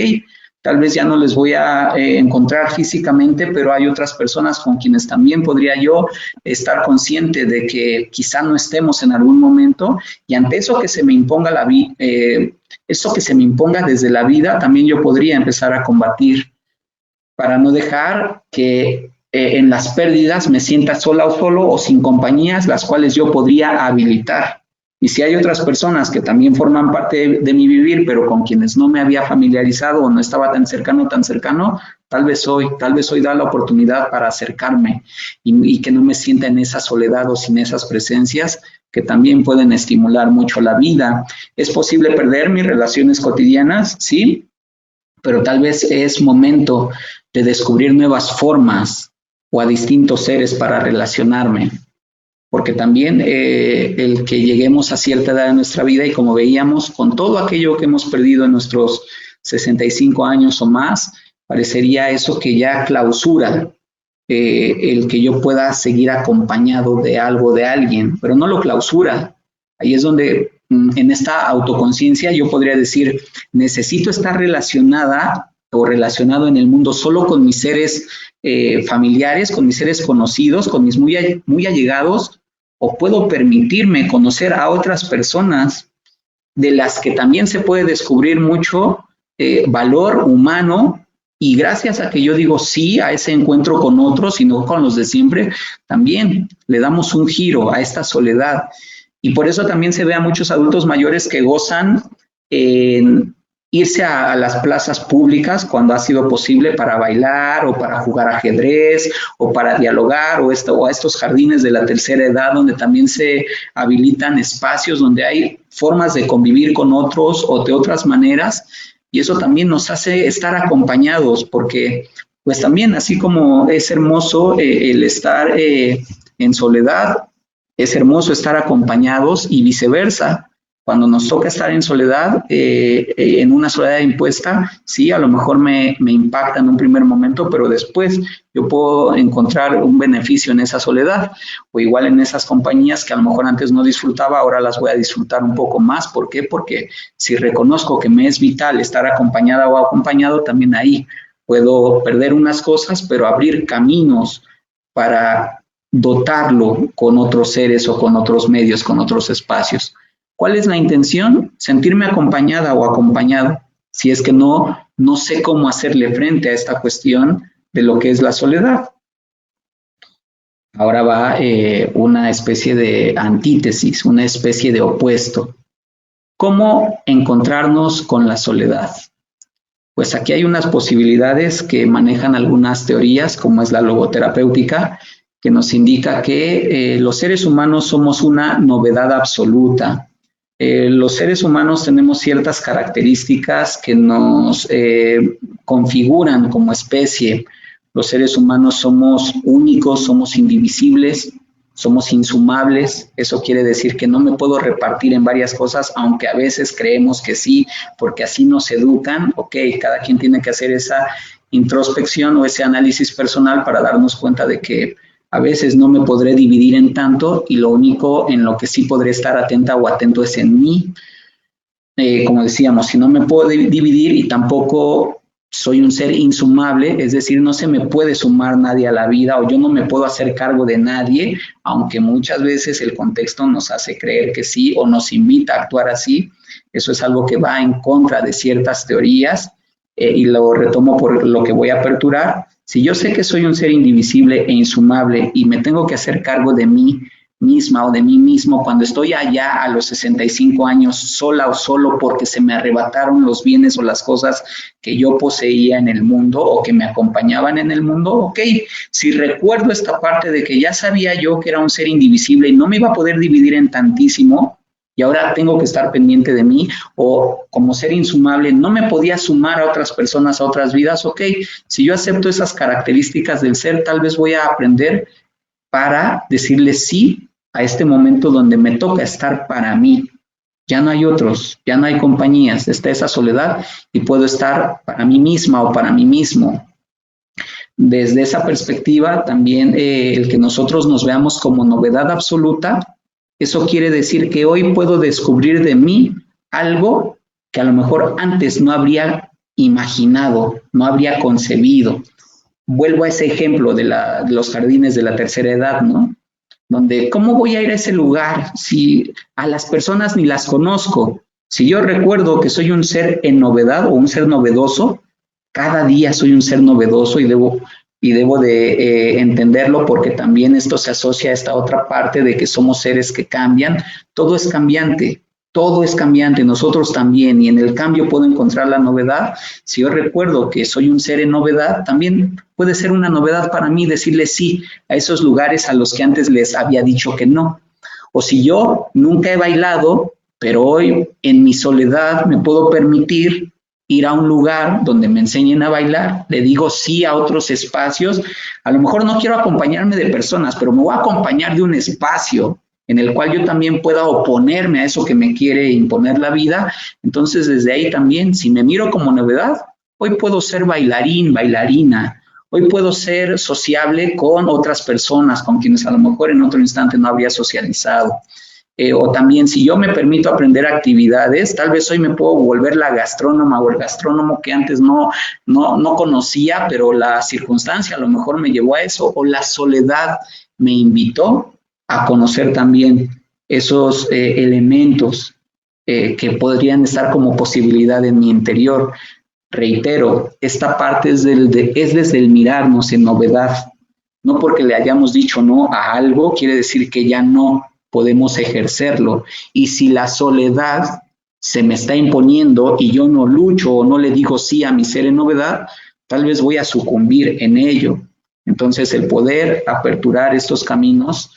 tal vez ya no les voy a encontrar físicamente, pero hay otras personas con quienes también podría yo estar consciente de que quizá no estemos en algún momento, y ante eso que se me imponga eso que se me imponga desde la vida, también yo podría empezar a combatir para no dejar que en las pérdidas me sienta sola o solo o sin compañías las cuales yo podría habilitar. Y si hay otras personas que también forman parte de mi vivir, pero con quienes no me había familiarizado o no estaba tan cercano, tal vez hoy da la oportunidad para acercarme y que no me sienta en esa soledad o sin esas presencias que también pueden estimular mucho la vida. ¿Es posible perder mis relaciones cotidianas? Sí, pero tal vez es momento de descubrir nuevas formas o a distintos seres para relacionarme. Porque también el que lleguemos a cierta edad de nuestra vida y, como veíamos, con todo aquello que hemos perdido en nuestros 65 años o más, parecería eso que ya clausura el que yo pueda seguir acompañado de algo, de alguien, pero no lo clausura. Ahí es donde en esta autoconciencia yo podría decir, necesito estar relacionada o relacionado en el mundo solo con mis seres familiares, con mis seres conocidos, con mis muy allegados, o puedo permitirme conocer a otras personas de las que también se puede descubrir mucho valor humano, y gracias a que yo digo sí a ese encuentro con otros y no con los de siempre, también le damos un giro a esta soledad. Y por eso también se ve a muchos adultos mayores que gozan en irse a las plazas públicas cuando ha sido posible para bailar o para jugar ajedrez o para dialogar, o a estos jardines de la tercera edad donde también se habilitan espacios donde hay formas de convivir con otros o de otras maneras, y eso también nos hace estar acompañados, porque pues también así como es hermoso el estar en soledad, es hermoso estar acompañados, y viceversa. Cuando nos toca estar en soledad, en una soledad impuesta, sí, a lo mejor me impacta en un primer momento, pero después yo puedo encontrar un beneficio en esa soledad, o igual en esas compañías que a lo mejor antes no disfrutaba, ahora las voy a disfrutar un poco más. ¿Por qué? Porque si reconozco que me es vital estar acompañada o acompañado, también ahí puedo perder unas cosas, pero abrir caminos para dotarlo con otros seres o con otros medios, con otros espacios. ¿Cuál es la intención? Sentirme acompañada o acompañado, si es que no sé cómo hacerle frente a esta cuestión de lo que es la soledad. Ahora va una especie de antítesis, una especie de opuesto. ¿Cómo encontrarnos con la soledad? Pues aquí hay unas posibilidades que manejan algunas teorías, como es la logoterapéutica, que nos indica que los seres humanos somos una novedad absoluta. Los seres humanos tenemos ciertas características que nos configuran como especie. Los seres humanos somos únicos, somos indivisibles, somos insumables. Eso quiere decir que no me puedo repartir en varias cosas, aunque a veces creemos que sí, porque así nos educan. Ok, cada quien tiene que hacer esa introspección o ese análisis personal para darnos cuenta de que a veces no me podré dividir en tanto y lo único en lo que sí podré estar atenta o atento es en mí. Como decíamos, si no me puedo dividir y tampoco soy un ser insumable, es decir, no se me puede sumar nadie a la vida o yo no me puedo hacer cargo de nadie, aunque muchas veces el contexto nos hace creer que sí o nos invita a actuar así. Eso es algo que va en contra de ciertas teorías y lo retomo por lo que voy a aperturar. Si yo sé que soy un ser indivisible e insumable y me tengo que hacer cargo de mí misma o de mí mismo cuando estoy allá a los 65 años sola o solo porque se me arrebataron los bienes o las cosas que yo poseía en el mundo o que me acompañaban en el mundo, ok, si recuerdo esta parte de que ya sabía yo que era un ser indivisible y no me iba a poder dividir en tantísimo y ahora tengo que estar pendiente de mí o como ser insumable no me podía sumar a otras personas, a otras vidas, ok, si yo acepto esas características del ser, tal vez voy a aprender para decirle sí a este momento donde me toca estar para mí. Ya no hay otros, ya no hay compañías, está esa soledad y puedo estar para mí misma o para mí mismo. Desde esa perspectiva, también el que nosotros nos veamos como novedad absoluta, eso quiere decir que hoy puedo descubrir de mí algo que a lo mejor antes no habría imaginado, no habría concebido. Vuelvo a ese ejemplo de los jardines de la tercera edad, ¿no? Donde, ¿cómo voy a ir a ese lugar si a las personas ni las conozco? Si yo recuerdo que soy un ser en novedad o un ser novedoso, cada día soy un ser novedoso y debo de entenderlo porque también esto se asocia a esta otra parte de que somos seres que cambian. Todo es cambiante. Todo es cambiante, nosotros también, y en el cambio puedo encontrar la novedad. Si yo recuerdo que soy un ser en novedad, también puede ser una novedad para mí decirle sí a esos lugares a los que antes les había dicho que no. O si yo nunca he bailado, pero hoy en mi soledad me puedo permitir ir a un lugar donde me enseñen a bailar, le digo sí a otros espacios. A lo mejor no quiero acompañarme de personas, pero me voy a acompañar de un espacio en el cual yo también pueda oponerme a eso que me quiere imponer la vida. Entonces, desde ahí también, si me miro como novedad, hoy puedo ser bailarín, bailarina, hoy puedo ser sociable con otras personas, con quienes a lo mejor en otro instante no habría socializado. O también, si yo me permito aprender actividades, tal vez hoy me puedo volver la gastrónoma o el gastrónomo que antes no conocía, pero la circunstancia a lo mejor me llevó a eso, o la soledad me invitó a conocer también esos elementos que podrían estar como posibilidad en mi interior. Reitero, esta parte es desde el mirarnos en novedad. No porque le hayamos dicho no a algo, quiere decir que ya no podemos ejercerlo. Y si la soledad se me está imponiendo y yo no lucho o no le digo sí a mi ser en novedad, tal vez voy a sucumbir en ello. Entonces, el poder aperturar estos caminos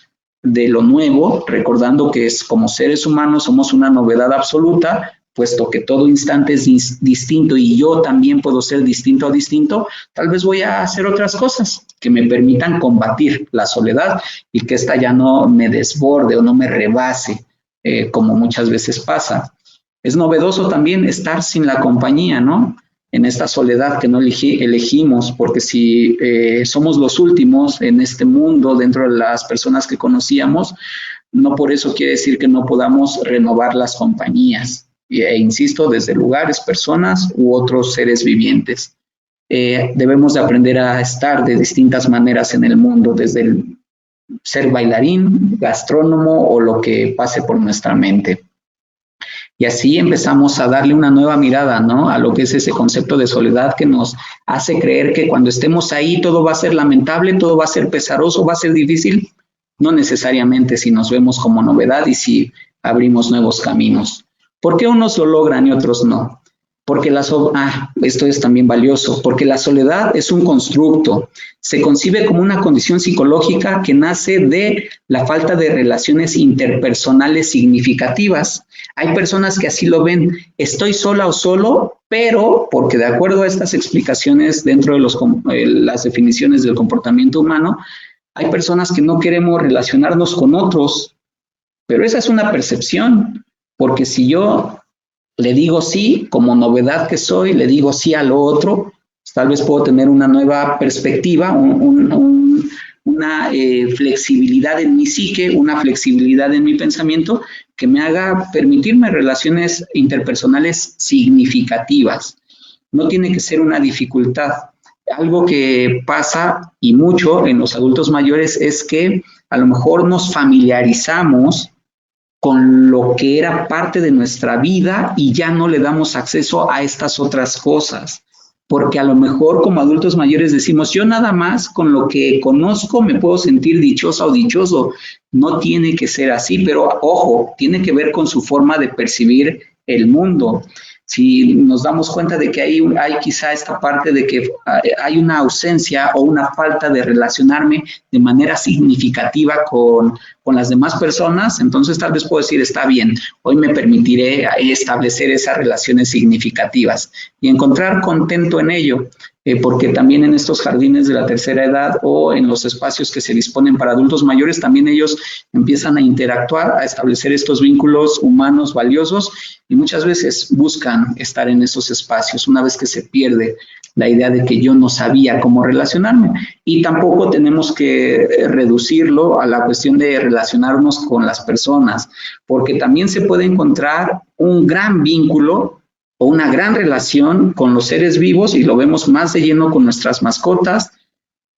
de lo nuevo, recordando que es como seres humanos somos una novedad absoluta, puesto que todo instante es distinto y yo también puedo ser distinto a distinto, tal vez voy a hacer otras cosas que me permitan combatir la soledad y que esta ya no me desborde o no me rebase, como muchas veces pasa. Es novedoso también estar sin la compañía, ¿no? En esta soledad que no elegimos, porque si somos los últimos en este mundo, dentro de las personas que conocíamos, no por eso quiere decir que no podamos renovar las compañías. E insisto, desde lugares, personas u otros seres vivientes. Debemos de aprender a estar de distintas maneras en el mundo, desde ser bailarín, gastrónomo o lo que pase por nuestra mente. Y así empezamos a darle una nueva mirada, ¿no?, a lo que es ese concepto de soledad que nos hace creer que cuando estemos ahí todo va a ser lamentable, todo va a ser pesaroso, va a ser difícil. No necesariamente si nos vemos como novedad y si abrimos nuevos caminos. ¿Por qué unos lo logran y otros no? Porque esto es también valioso, porque la soledad es un constructo, se concibe como una condición psicológica que nace de la falta de relaciones interpersonales significativas. Hay personas que así lo ven, estoy sola o solo, pero porque de acuerdo a estas explicaciones dentro de las definiciones del comportamiento humano, hay personas que no queremos relacionarnos con otros, pero esa es una percepción, porque si yo le digo sí, como novedad que soy, le digo sí a lo otro, pues tal vez puedo tener una nueva perspectiva, una flexibilidad en mi psique, una flexibilidad en mi pensamiento que me haga permitirme relaciones interpersonales significativas. No tiene que ser una dificultad. Algo que pasa y mucho en los adultos mayores es que a lo mejor nos familiarizamos con lo que era parte de nuestra vida y ya no le damos acceso a estas otras cosas. Porque a lo mejor como adultos mayores decimos, yo nada más con lo que conozco me puedo sentir dichosa o dichoso. No tiene que ser así, pero ojo, tiene que ver con su forma de percibir el mundo. Si nos damos cuenta de que hay quizá esta parte de que hay una ausencia o una falta de relacionarme de manera significativa con las demás personas, entonces tal vez puedo decir, está bien, hoy me permitiré establecer esas relaciones significativas y encontrar contento en ello, porque también en estos jardines de la tercera edad o en los espacios que se disponen para adultos mayores, también ellos empiezan a interactuar, a establecer estos vínculos humanos valiosos y muchas veces buscan estar en esos espacios una vez que se pierde la idea de que yo no sabía cómo relacionarme. Y tampoco tenemos que reducirlo a la cuestión de relacionarnos con las personas, porque también se puede encontrar un gran vínculo o una gran relación con los seres vivos y lo vemos más de lleno con nuestras mascotas.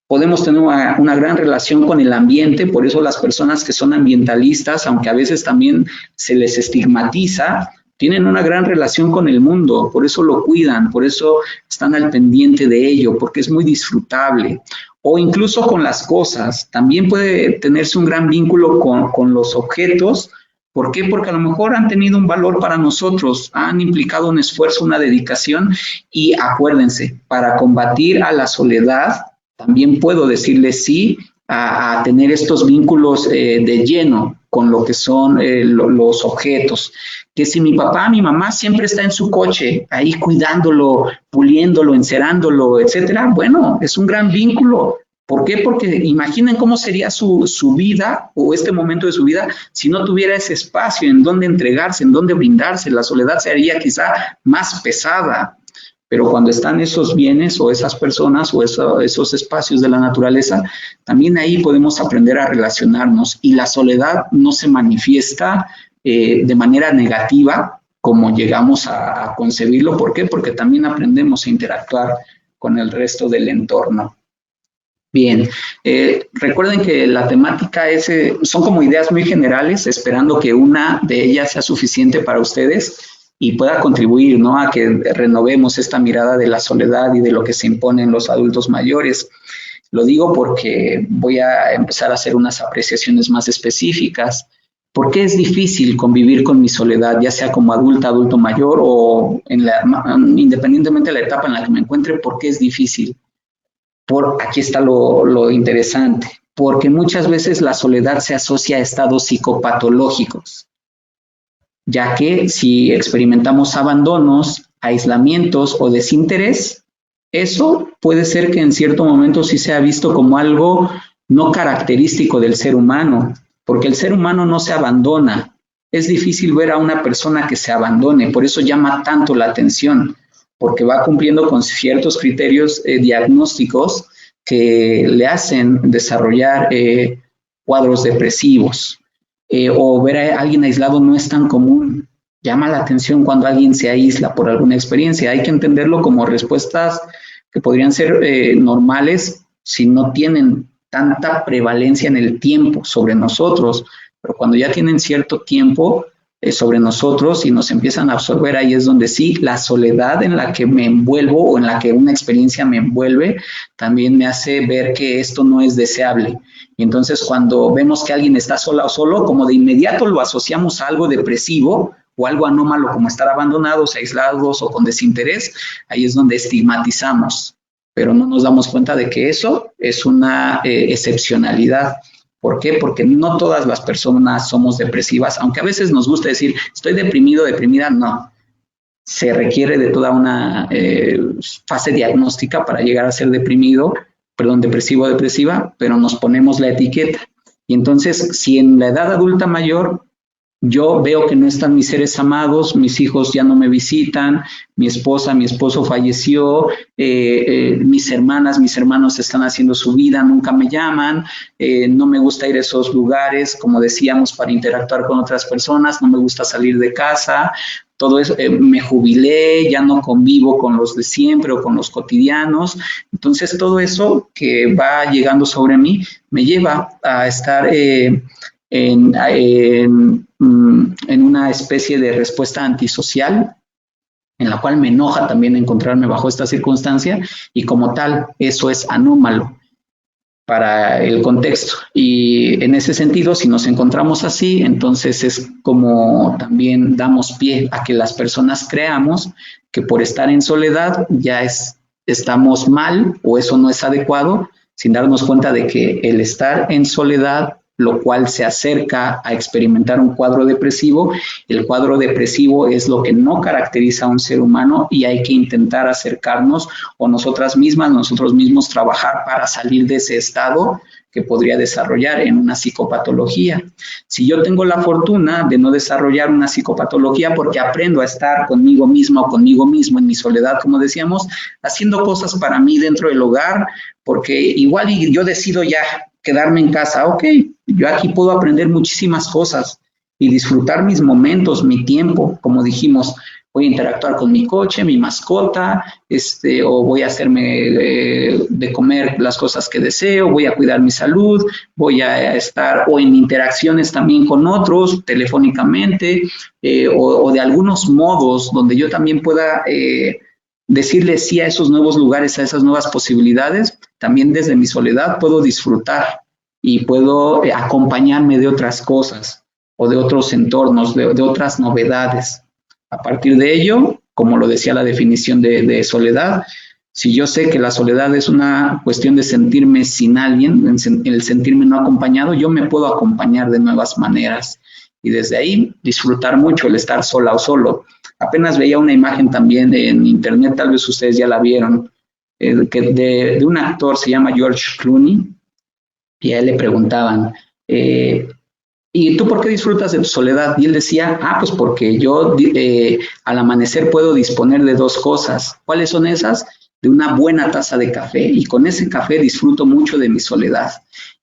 Podemos tener una gran relación con el ambiente, por eso las personas que son ambientalistas, aunque a veces también se les estigmatiza, tienen una gran relación con el mundo, por eso lo cuidan, por eso están al pendiente de ello, porque es muy disfrutable. O incluso con las cosas, también puede tenerse un gran vínculo con los objetos. ¿Por qué? Porque a lo mejor han tenido un valor para nosotros, han implicado un esfuerzo, una dedicación y acuérdense, para combatir a la soledad, también puedo decirle sí a tener estos vínculos de lleno con lo que son los objetos. Que si mi papá, mi mamá siempre está en su coche, ahí cuidándolo, puliéndolo, encerándolo, etcétera, bueno, es un gran vínculo. ¿Por qué? Porque imaginen cómo sería su vida o este momento de su vida si no tuviera ese espacio en donde entregarse, en donde brindarse. La soledad sería quizá más pesada. Pero cuando están esos bienes o esas personas o esos espacios de la naturaleza, también ahí podemos aprender a relacionarnos y la soledad no se manifiesta de manera negativa como llegamos a concebirlo. ¿Por qué? Porque también aprendemos a interactuar con el resto del entorno. Bien, recuerden que la temática son como ideas muy generales, esperando que una de ellas sea suficiente para ustedes y pueda contribuir, ¿no?, a que renovemos esta mirada de la soledad y de lo que se impone en los adultos mayores. Lo digo porque voy a empezar a hacer unas apreciaciones más específicas. ¿Por qué es difícil convivir con mi soledad, ya sea como adulto mayor o independientemente de la etapa en la que me encuentre? ¿Por qué es difícil? Aquí está lo interesante, porque muchas veces la soledad se asocia a estados psicopatológicos, ya que si experimentamos abandonos, aislamientos o desinterés, eso puede ser que en cierto momento sí sea visto como algo no característico del ser humano, porque el ser humano no se abandona. Es difícil ver a una persona que se abandone, por eso llama tanto la atención, porque va cumpliendo con ciertos criterios diagnósticos que le hacen desarrollar cuadros depresivos. O ver a alguien aislado no es tan común. Llama la atención cuando alguien se aísla por alguna experiencia. Hay que entenderlo como respuestas que podrían ser normales si no tienen tanta prevalencia en el tiempo sobre nosotros, pero cuando ya tienen cierto tiempo sobre nosotros y nos empiezan a absorber, ahí es donde sí, la soledad en la que me envuelvo o en la que una experiencia me envuelve, también me hace ver que esto no es deseable. Y entonces cuando vemos que alguien está sola o solo, como de inmediato lo asociamos a algo depresivo o algo anómalo como estar abandonados, aislados o con desinterés, ahí es donde estigmatizamos, pero no nos damos cuenta de que eso es una excepcionalidad. ¿Por qué? Porque no todas las personas somos depresivas, aunque a veces nos gusta decir, estoy deprimido, deprimida, no. Se requiere de toda una fase diagnóstica para llegar a ser deprimivo, perdón, depresivo o depresiva, pero nos ponemos la etiqueta. Y entonces, si en la edad adulta mayor yo veo que no están mis seres amados, mis hijos ya no me visitan, mi esposa, mi esposo falleció, mis hermanas, mis hermanos están haciendo su vida, nunca me llaman, no me gusta ir a esos lugares, como decíamos, para interactuar con otras personas, no me gusta salir de casa, todo eso, me jubilé, ya no convivo con los de siempre o con los cotidianos. Entonces, todo eso que va llegando sobre mí me lleva a estar en una especie de respuesta antisocial, en la cual me enoja también encontrarme bajo esta circunstancia y como tal, eso es anómalo para el contexto. Y en ese sentido, si nos encontramos así, entonces es como también damos pie a que las personas creamos que por estar en soledad ya estamos mal o eso no es adecuado, sin darnos cuenta de que el estar en soledad, lo cual se acerca a experimentar un cuadro depresivo. El cuadro depresivo es lo que no caracteriza a un ser humano y hay que intentar acercarnos o nosotras mismas, nosotros mismos trabajar para salir de ese estado que podría desarrollar en una psicopatología. Si yo tengo la fortuna de no desarrollar una psicopatología porque aprendo a estar conmigo misma o conmigo mismo en mi soledad, como decíamos, haciendo cosas para mí dentro del hogar, porque igual yo decido ya quedarme en casa, ok, yo aquí puedo aprender muchísimas cosas y disfrutar mis momentos, mi tiempo, como dijimos, voy a interactuar con mi coche, mi mascota, o voy a hacerme de comer las cosas que deseo, voy a cuidar mi salud, voy a estar o en interacciones también con otros, telefónicamente, o de algunos modos donde yo también pueda decirle sí a esos nuevos lugares, a esas nuevas posibilidades, también desde mi soledad puedo disfrutar y puedo acompañarme de otras cosas o de otros entornos, de otras novedades. A partir de ello, como lo decía la definición de soledad, si yo sé que la soledad es una cuestión de sentirme sin alguien, el sentirme no acompañado, yo me puedo acompañar de nuevas maneras y desde ahí disfrutar mucho el estar sola o solo. Apenas veía una imagen también en internet, tal vez ustedes ya la vieron, de un actor, se llama George Clooney, y a él le preguntaban, ¿y tú por qué disfrutas de tu soledad? Y él decía, pues porque yo al amanecer puedo disponer de dos cosas. ¿Cuáles son esas? De una buena taza de café, y con ese café disfruto mucho de mi soledad.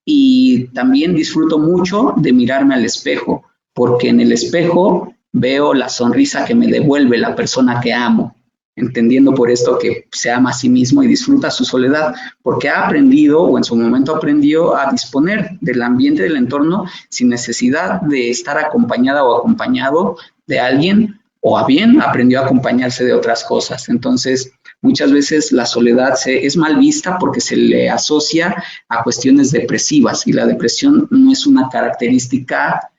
Y también disfruto mucho de mirarme al espejo, porque en el espejo veo la sonrisa que me devuelve la persona que amo, entendiendo por esto que se ama a sí mismo y disfruta su soledad, porque ha aprendido o en su momento aprendió a disponer del ambiente, del entorno, sin necesidad de estar acompañada o acompañado de alguien, o a bien aprendió a acompañarse de otras cosas. Entonces, muchas veces la soledad es mal vista porque se le asocia a cuestiones depresivas, y la depresión no es una característica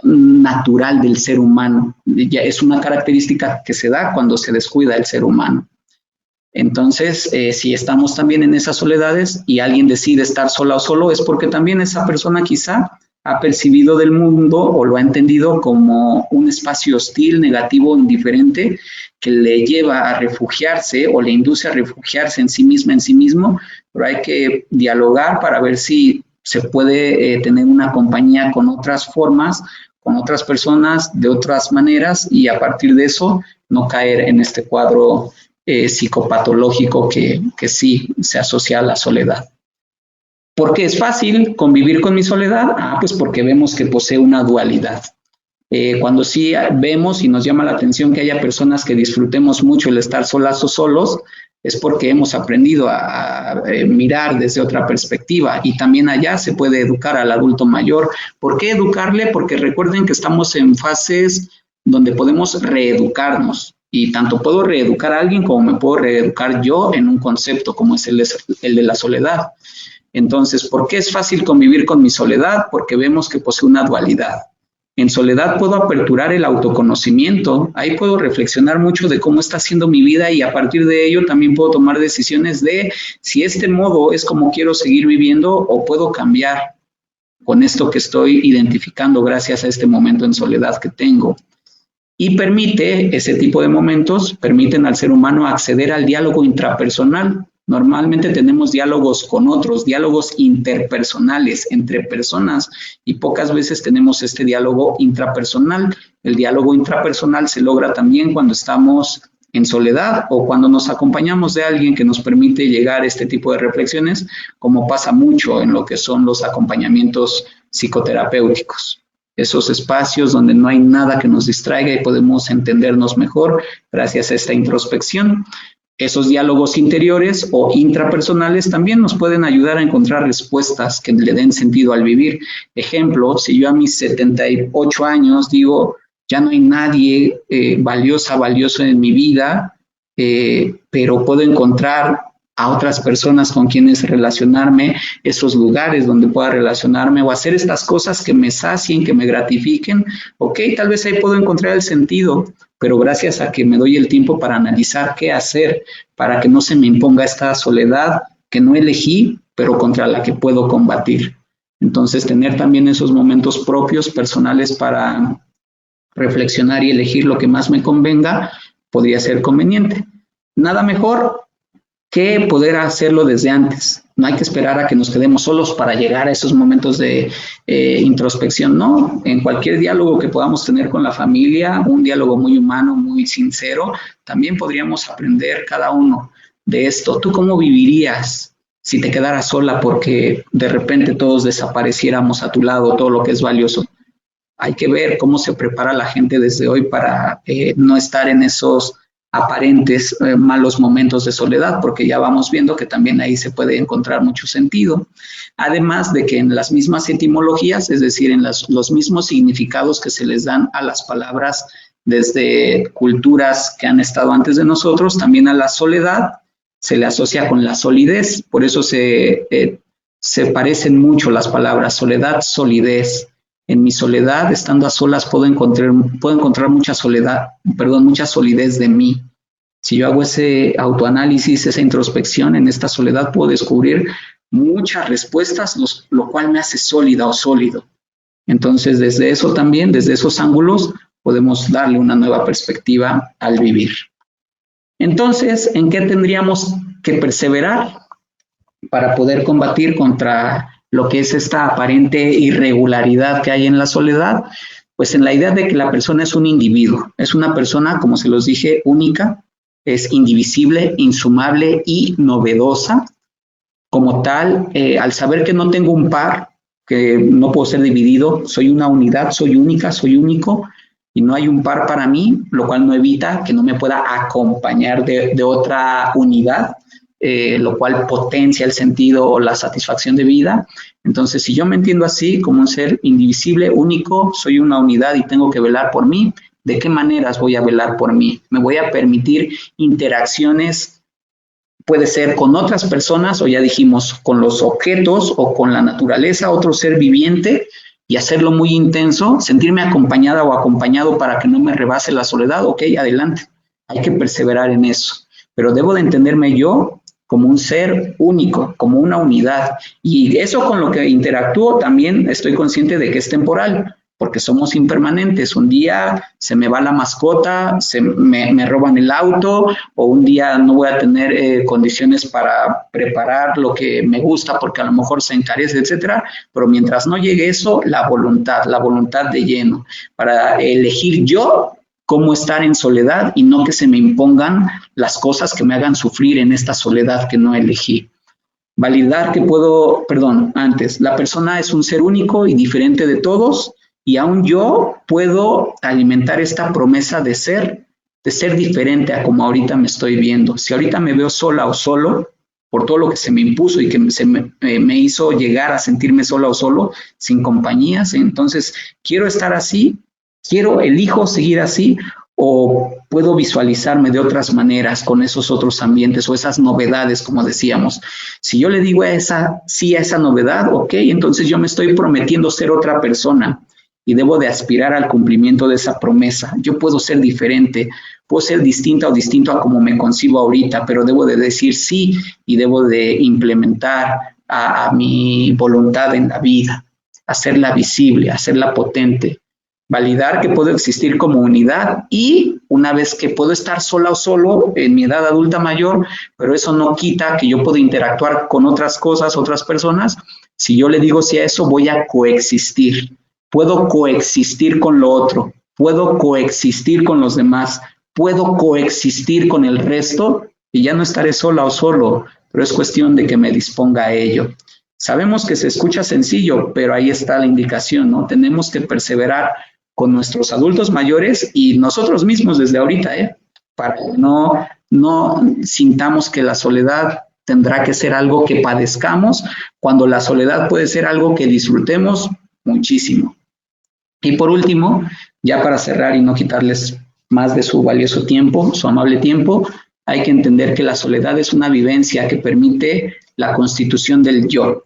natural del ser humano, ya es una característica que se da cuando se descuida el ser humano. Entonces, si estamos también en esas soledades y alguien decide estar sola o solo, es porque también esa persona quizá ha percibido del mundo o lo ha entendido como un espacio hostil, negativo, indiferente, que le lleva a refugiarse o le induce a refugiarse en sí misma, en sí mismo, pero hay que dialogar para ver si se puede tener una compañía con otras formas, con otras personas, de otras maneras, y a partir de eso no caer en este cuadro psicopatológico que sí se asocia a la soledad. ¿Por qué es fácil convivir con mi soledad? Pues porque vemos que posee una dualidad. Cuando sí vemos y nos llama la atención que haya personas que disfrutemos mucho el estar solas o solos, es porque hemos aprendido a mirar desde otra perspectiva, y también allá se puede educar al adulto mayor. ¿Por qué educarle? Porque recuerden que estamos en fases donde podemos reeducarnos, y tanto puedo reeducar a alguien como me puedo reeducar yo en un concepto como es el de la soledad. Entonces, ¿por qué es fácil convivir con mi soledad? Porque vemos que posee una dualidad. En soledad puedo aperturar el autoconocimiento, ahí puedo reflexionar mucho de cómo está siendo mi vida, y a partir de ello también puedo tomar decisiones de si este modo es como quiero seguir viviendo o puedo cambiar con esto que estoy identificando gracias a este momento en soledad que tengo. Y permite, ese tipo de momentos permiten al ser humano acceder al diálogo intrapersonal. Normalmente tenemos diálogos con otros, diálogos interpersonales entre personas, y pocas veces tenemos este diálogo intrapersonal. El diálogo intrapersonal se logra también cuando estamos en soledad o cuando nos acompañamos de alguien que nos permite llegar a este tipo de reflexiones, como pasa mucho en lo que son los acompañamientos psicoterapéuticos. Esos espacios donde no hay nada que nos distraiga y podemos entendernos mejor gracias a esta introspección. Esos diálogos interiores o intrapersonales también nos pueden ayudar a encontrar respuestas que le den sentido al vivir. Ejemplo, si yo a mis 78 años digo, ya no hay nadie valioso en mi vida, pero puedo encontrar a otras personas con quienes relacionarme, esos lugares donde pueda relacionarme o hacer estas cosas que me sacien, que me gratifiquen, ok, tal vez ahí puedo encontrar el sentido, pero gracias a que me doy el tiempo para analizar qué hacer, para que no se me imponga esta soledad que no elegí, pero contra la que puedo combatir. Entonces, tener también esos momentos propios, personales, para reflexionar y elegir lo que más me convenga, podría ser conveniente. Nada mejor que poder hacerlo desde antes. No hay que esperar a que nos quedemos solos para llegar a esos momentos de introspección, no. En cualquier diálogo que podamos tener con la familia, un diálogo muy humano, muy sincero, también podríamos aprender cada uno de esto. ¿Tú cómo vivirías si te quedaras sola porque de repente todos desapareciéramos a tu lado, todo lo que es valioso? Hay que ver cómo se prepara la gente desde hoy para no estar en esos aparentes malos momentos de soledad, porque ya vamos viendo que también ahí se puede encontrar mucho sentido. Además de que en las mismas etimologías, es decir, en los mismos significados que se les dan a las palabras desde culturas que han estado antes de nosotros, también a la soledad se le asocia con la solidez, por eso se parecen mucho las palabras soledad, solidez. En mi soledad, estando a solas, puedo encontrar mucha solidez de mí. Si yo hago ese autoanálisis, esa introspección en esta soledad, puedo descubrir muchas respuestas, lo cual me hace sólida o sólido. Entonces, desde eso también, desde esos ángulos, podemos darle una nueva perspectiva al vivir. Entonces, ¿en qué tendríamos que perseverar para poder combatir contra lo que es esta aparente irregularidad que hay en la soledad? Pues en la idea de que la persona es un individuo, es una persona, como se los dije, única, es indivisible, insumable y novedosa. Como tal, al saber que no tengo un par, que no puedo ser dividido, soy una unidad, soy única, soy único, y no hay un par para mí, lo cual no evita que no me pueda acompañar de otra unidad, lo cual potencia el sentido o la satisfacción de vida. Entonces, si yo me entiendo así, como un ser indivisible, único, soy una unidad y tengo que velar por mí, ¿de qué maneras voy a velar por mí? Me voy a permitir interacciones, puede ser con otras personas, o ya dijimos, con los objetos o con la naturaleza, otro ser viviente, y hacerlo muy intenso, sentirme acompañada o acompañado para que no me rebase la soledad. Ok, adelante, hay que perseverar en eso, pero debo de entenderme yo como un ser único, como una unidad, y eso con lo que interactúo también estoy consciente de que es temporal, porque somos impermanentes. Un día se me va la mascota, me roban el auto, o un día no voy a tener condiciones para preparar lo que me gusta porque a lo mejor se encarece, etcétera. Pero mientras no llegue eso, la voluntad de lleno, para elegir yo cómo estar en soledad y no que se me impongan las cosas que me hagan sufrir en esta soledad que no elegí. Validar que la persona es un ser único y diferente de todos, y aún yo puedo alimentar esta promesa de ser de ser diferente a como ahorita me estoy viendo. Si ahorita me veo sola o solo, por todo lo que se me impuso y que me hizo llegar a sentirme sola o solo, sin compañías, entonces quiero estar así, elijo seguir así, o puedo visualizarme de otras maneras con esos otros ambientes o esas novedades, como decíamos. Si yo le digo sí a esa novedad, ok, entonces yo me estoy prometiendo ser otra persona y debo de aspirar al cumplimiento de esa promesa. Yo puedo ser diferente, puedo ser distinta o distinto a como me concibo ahorita, pero debo de decir sí y debo de implementar a mi voluntad en la vida, hacerla visible, hacerla potente. Validar que puedo existir como unidad y una vez que puedo estar sola o solo en mi edad adulta mayor, pero eso no quita que yo pueda interactuar con otras cosas, otras personas. Si yo le digo sí a eso, voy a coexistir. Puedo coexistir con lo otro, puedo coexistir con los demás, puedo coexistir con el resto y ya no estaré sola o solo, pero es cuestión de que me disponga a ello. Sabemos que se escucha sencillo, pero ahí está la indicación, ¿no? Tenemos que perseverar con nuestros adultos mayores y nosotros mismos desde ahorita, para que no sintamos que la soledad tendrá que ser algo que padezcamos, cuando la soledad puede ser algo que disfrutemos muchísimo. Y por último, ya para cerrar y no quitarles más de su valioso tiempo, su amable tiempo, hay que entender que la soledad es una vivencia que permite la constitución del yo.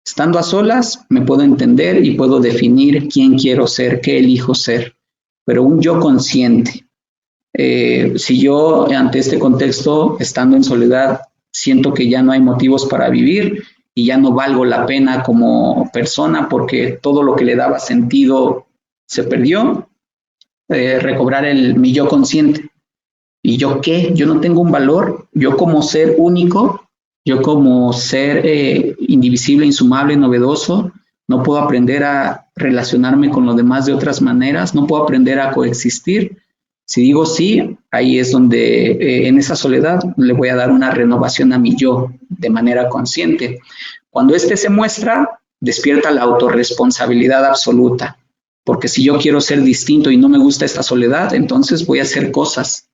Estando a solas, me puedo entender y puedo definir quién quiero ser, qué elijo ser, pero un yo consciente. Si yo ante este contexto, estando en soledad, siento que ya no hay motivos para vivir y ya no valgo la pena como persona porque todo lo que le daba sentido se perdió, recobrar mi yo consciente. ¿Y yo qué? Yo no tengo un valor, yo como ser único, yo como ser indivisible, insumable, novedoso, no puedo aprender a relacionarme con los demás de otras maneras, no puedo aprender a coexistir. Si digo sí, ahí es donde en esa soledad le voy a dar una renovación a mi yo de manera consciente. Cuando éste se muestra, despierta la autorresponsabilidad absoluta, porque si yo quiero ser distinto y no me gusta esta soledad, entonces voy a hacer cosas.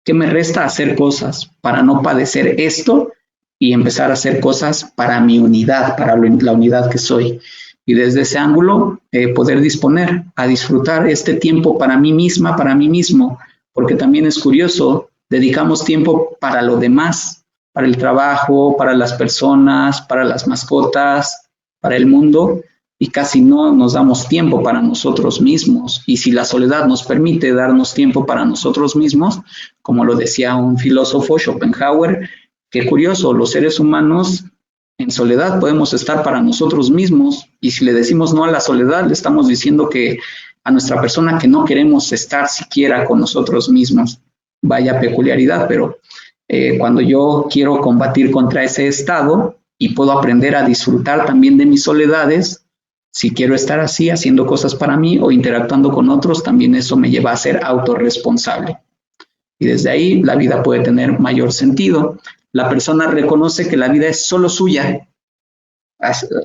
¿Qué me resta? Hacer cosas para no padecer esto y empezar a hacer cosas para mi unidad, para la unidad que soy. Y desde ese ángulo poder disponer a disfrutar este tiempo para mí misma, para mí mismo, porque también es curioso, dedicamos tiempo para lo demás, para el trabajo, para las personas, para las mascotas, para el mundo, y casi no nos damos tiempo para nosotros mismos. Y si la soledad nos permite darnos tiempo para nosotros mismos, como lo decía un filósofo, Schopenhauer, qué curioso, los seres humanos en soledad podemos estar para nosotros mismos, y si le decimos no a la soledad, le estamos diciendo que a nuestra persona que no queremos estar siquiera con nosotros mismos. Vaya peculiaridad, pero cuando yo quiero combatir contra ese estado y puedo aprender a disfrutar también de mis soledades, si quiero estar así, haciendo cosas para mí o interactuando con otros, también eso me lleva a ser autorresponsable. Y desde ahí la vida puede tener mayor sentido. La persona reconoce que la vida es solo suya,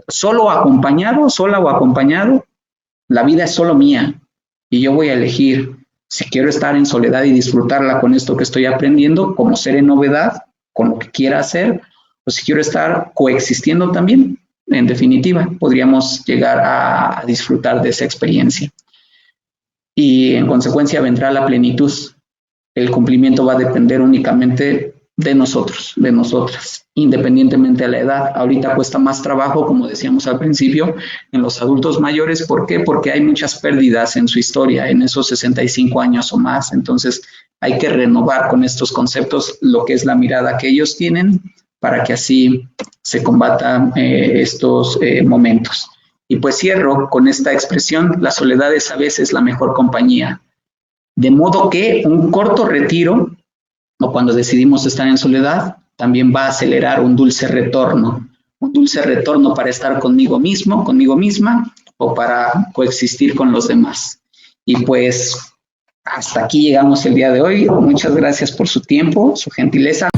solo acompañado, sola o acompañado, la vida es solo mía y yo voy a elegir si quiero estar en soledad y disfrutarla con esto que estoy aprendiendo, como ser en novedad, con lo que quiera hacer, o si quiero estar coexistiendo también. En definitiva, podríamos llegar a disfrutar de esa experiencia. Y en consecuencia vendrá la plenitud. El cumplimiento va a depender únicamente de nosotros, de nosotras, independientemente de la edad. Ahorita cuesta más trabajo, como decíamos al principio, en los adultos mayores. ¿Por qué? Porque hay muchas pérdidas en su historia, en esos 65 años o más. Entonces, hay que renovar con estos conceptos lo que es la mirada que ellos tienen para que así se combatan estos momentos. Y pues cierro con esta expresión: la soledad es a veces la mejor compañía. De modo que un corto retiro, o cuando decidimos estar en soledad, también va a acelerar un dulce retorno para estar conmigo mismo, conmigo misma, o para coexistir con los demás. Y pues hasta aquí llegamos el día de hoy. Muchas gracias por su tiempo, su gentileza.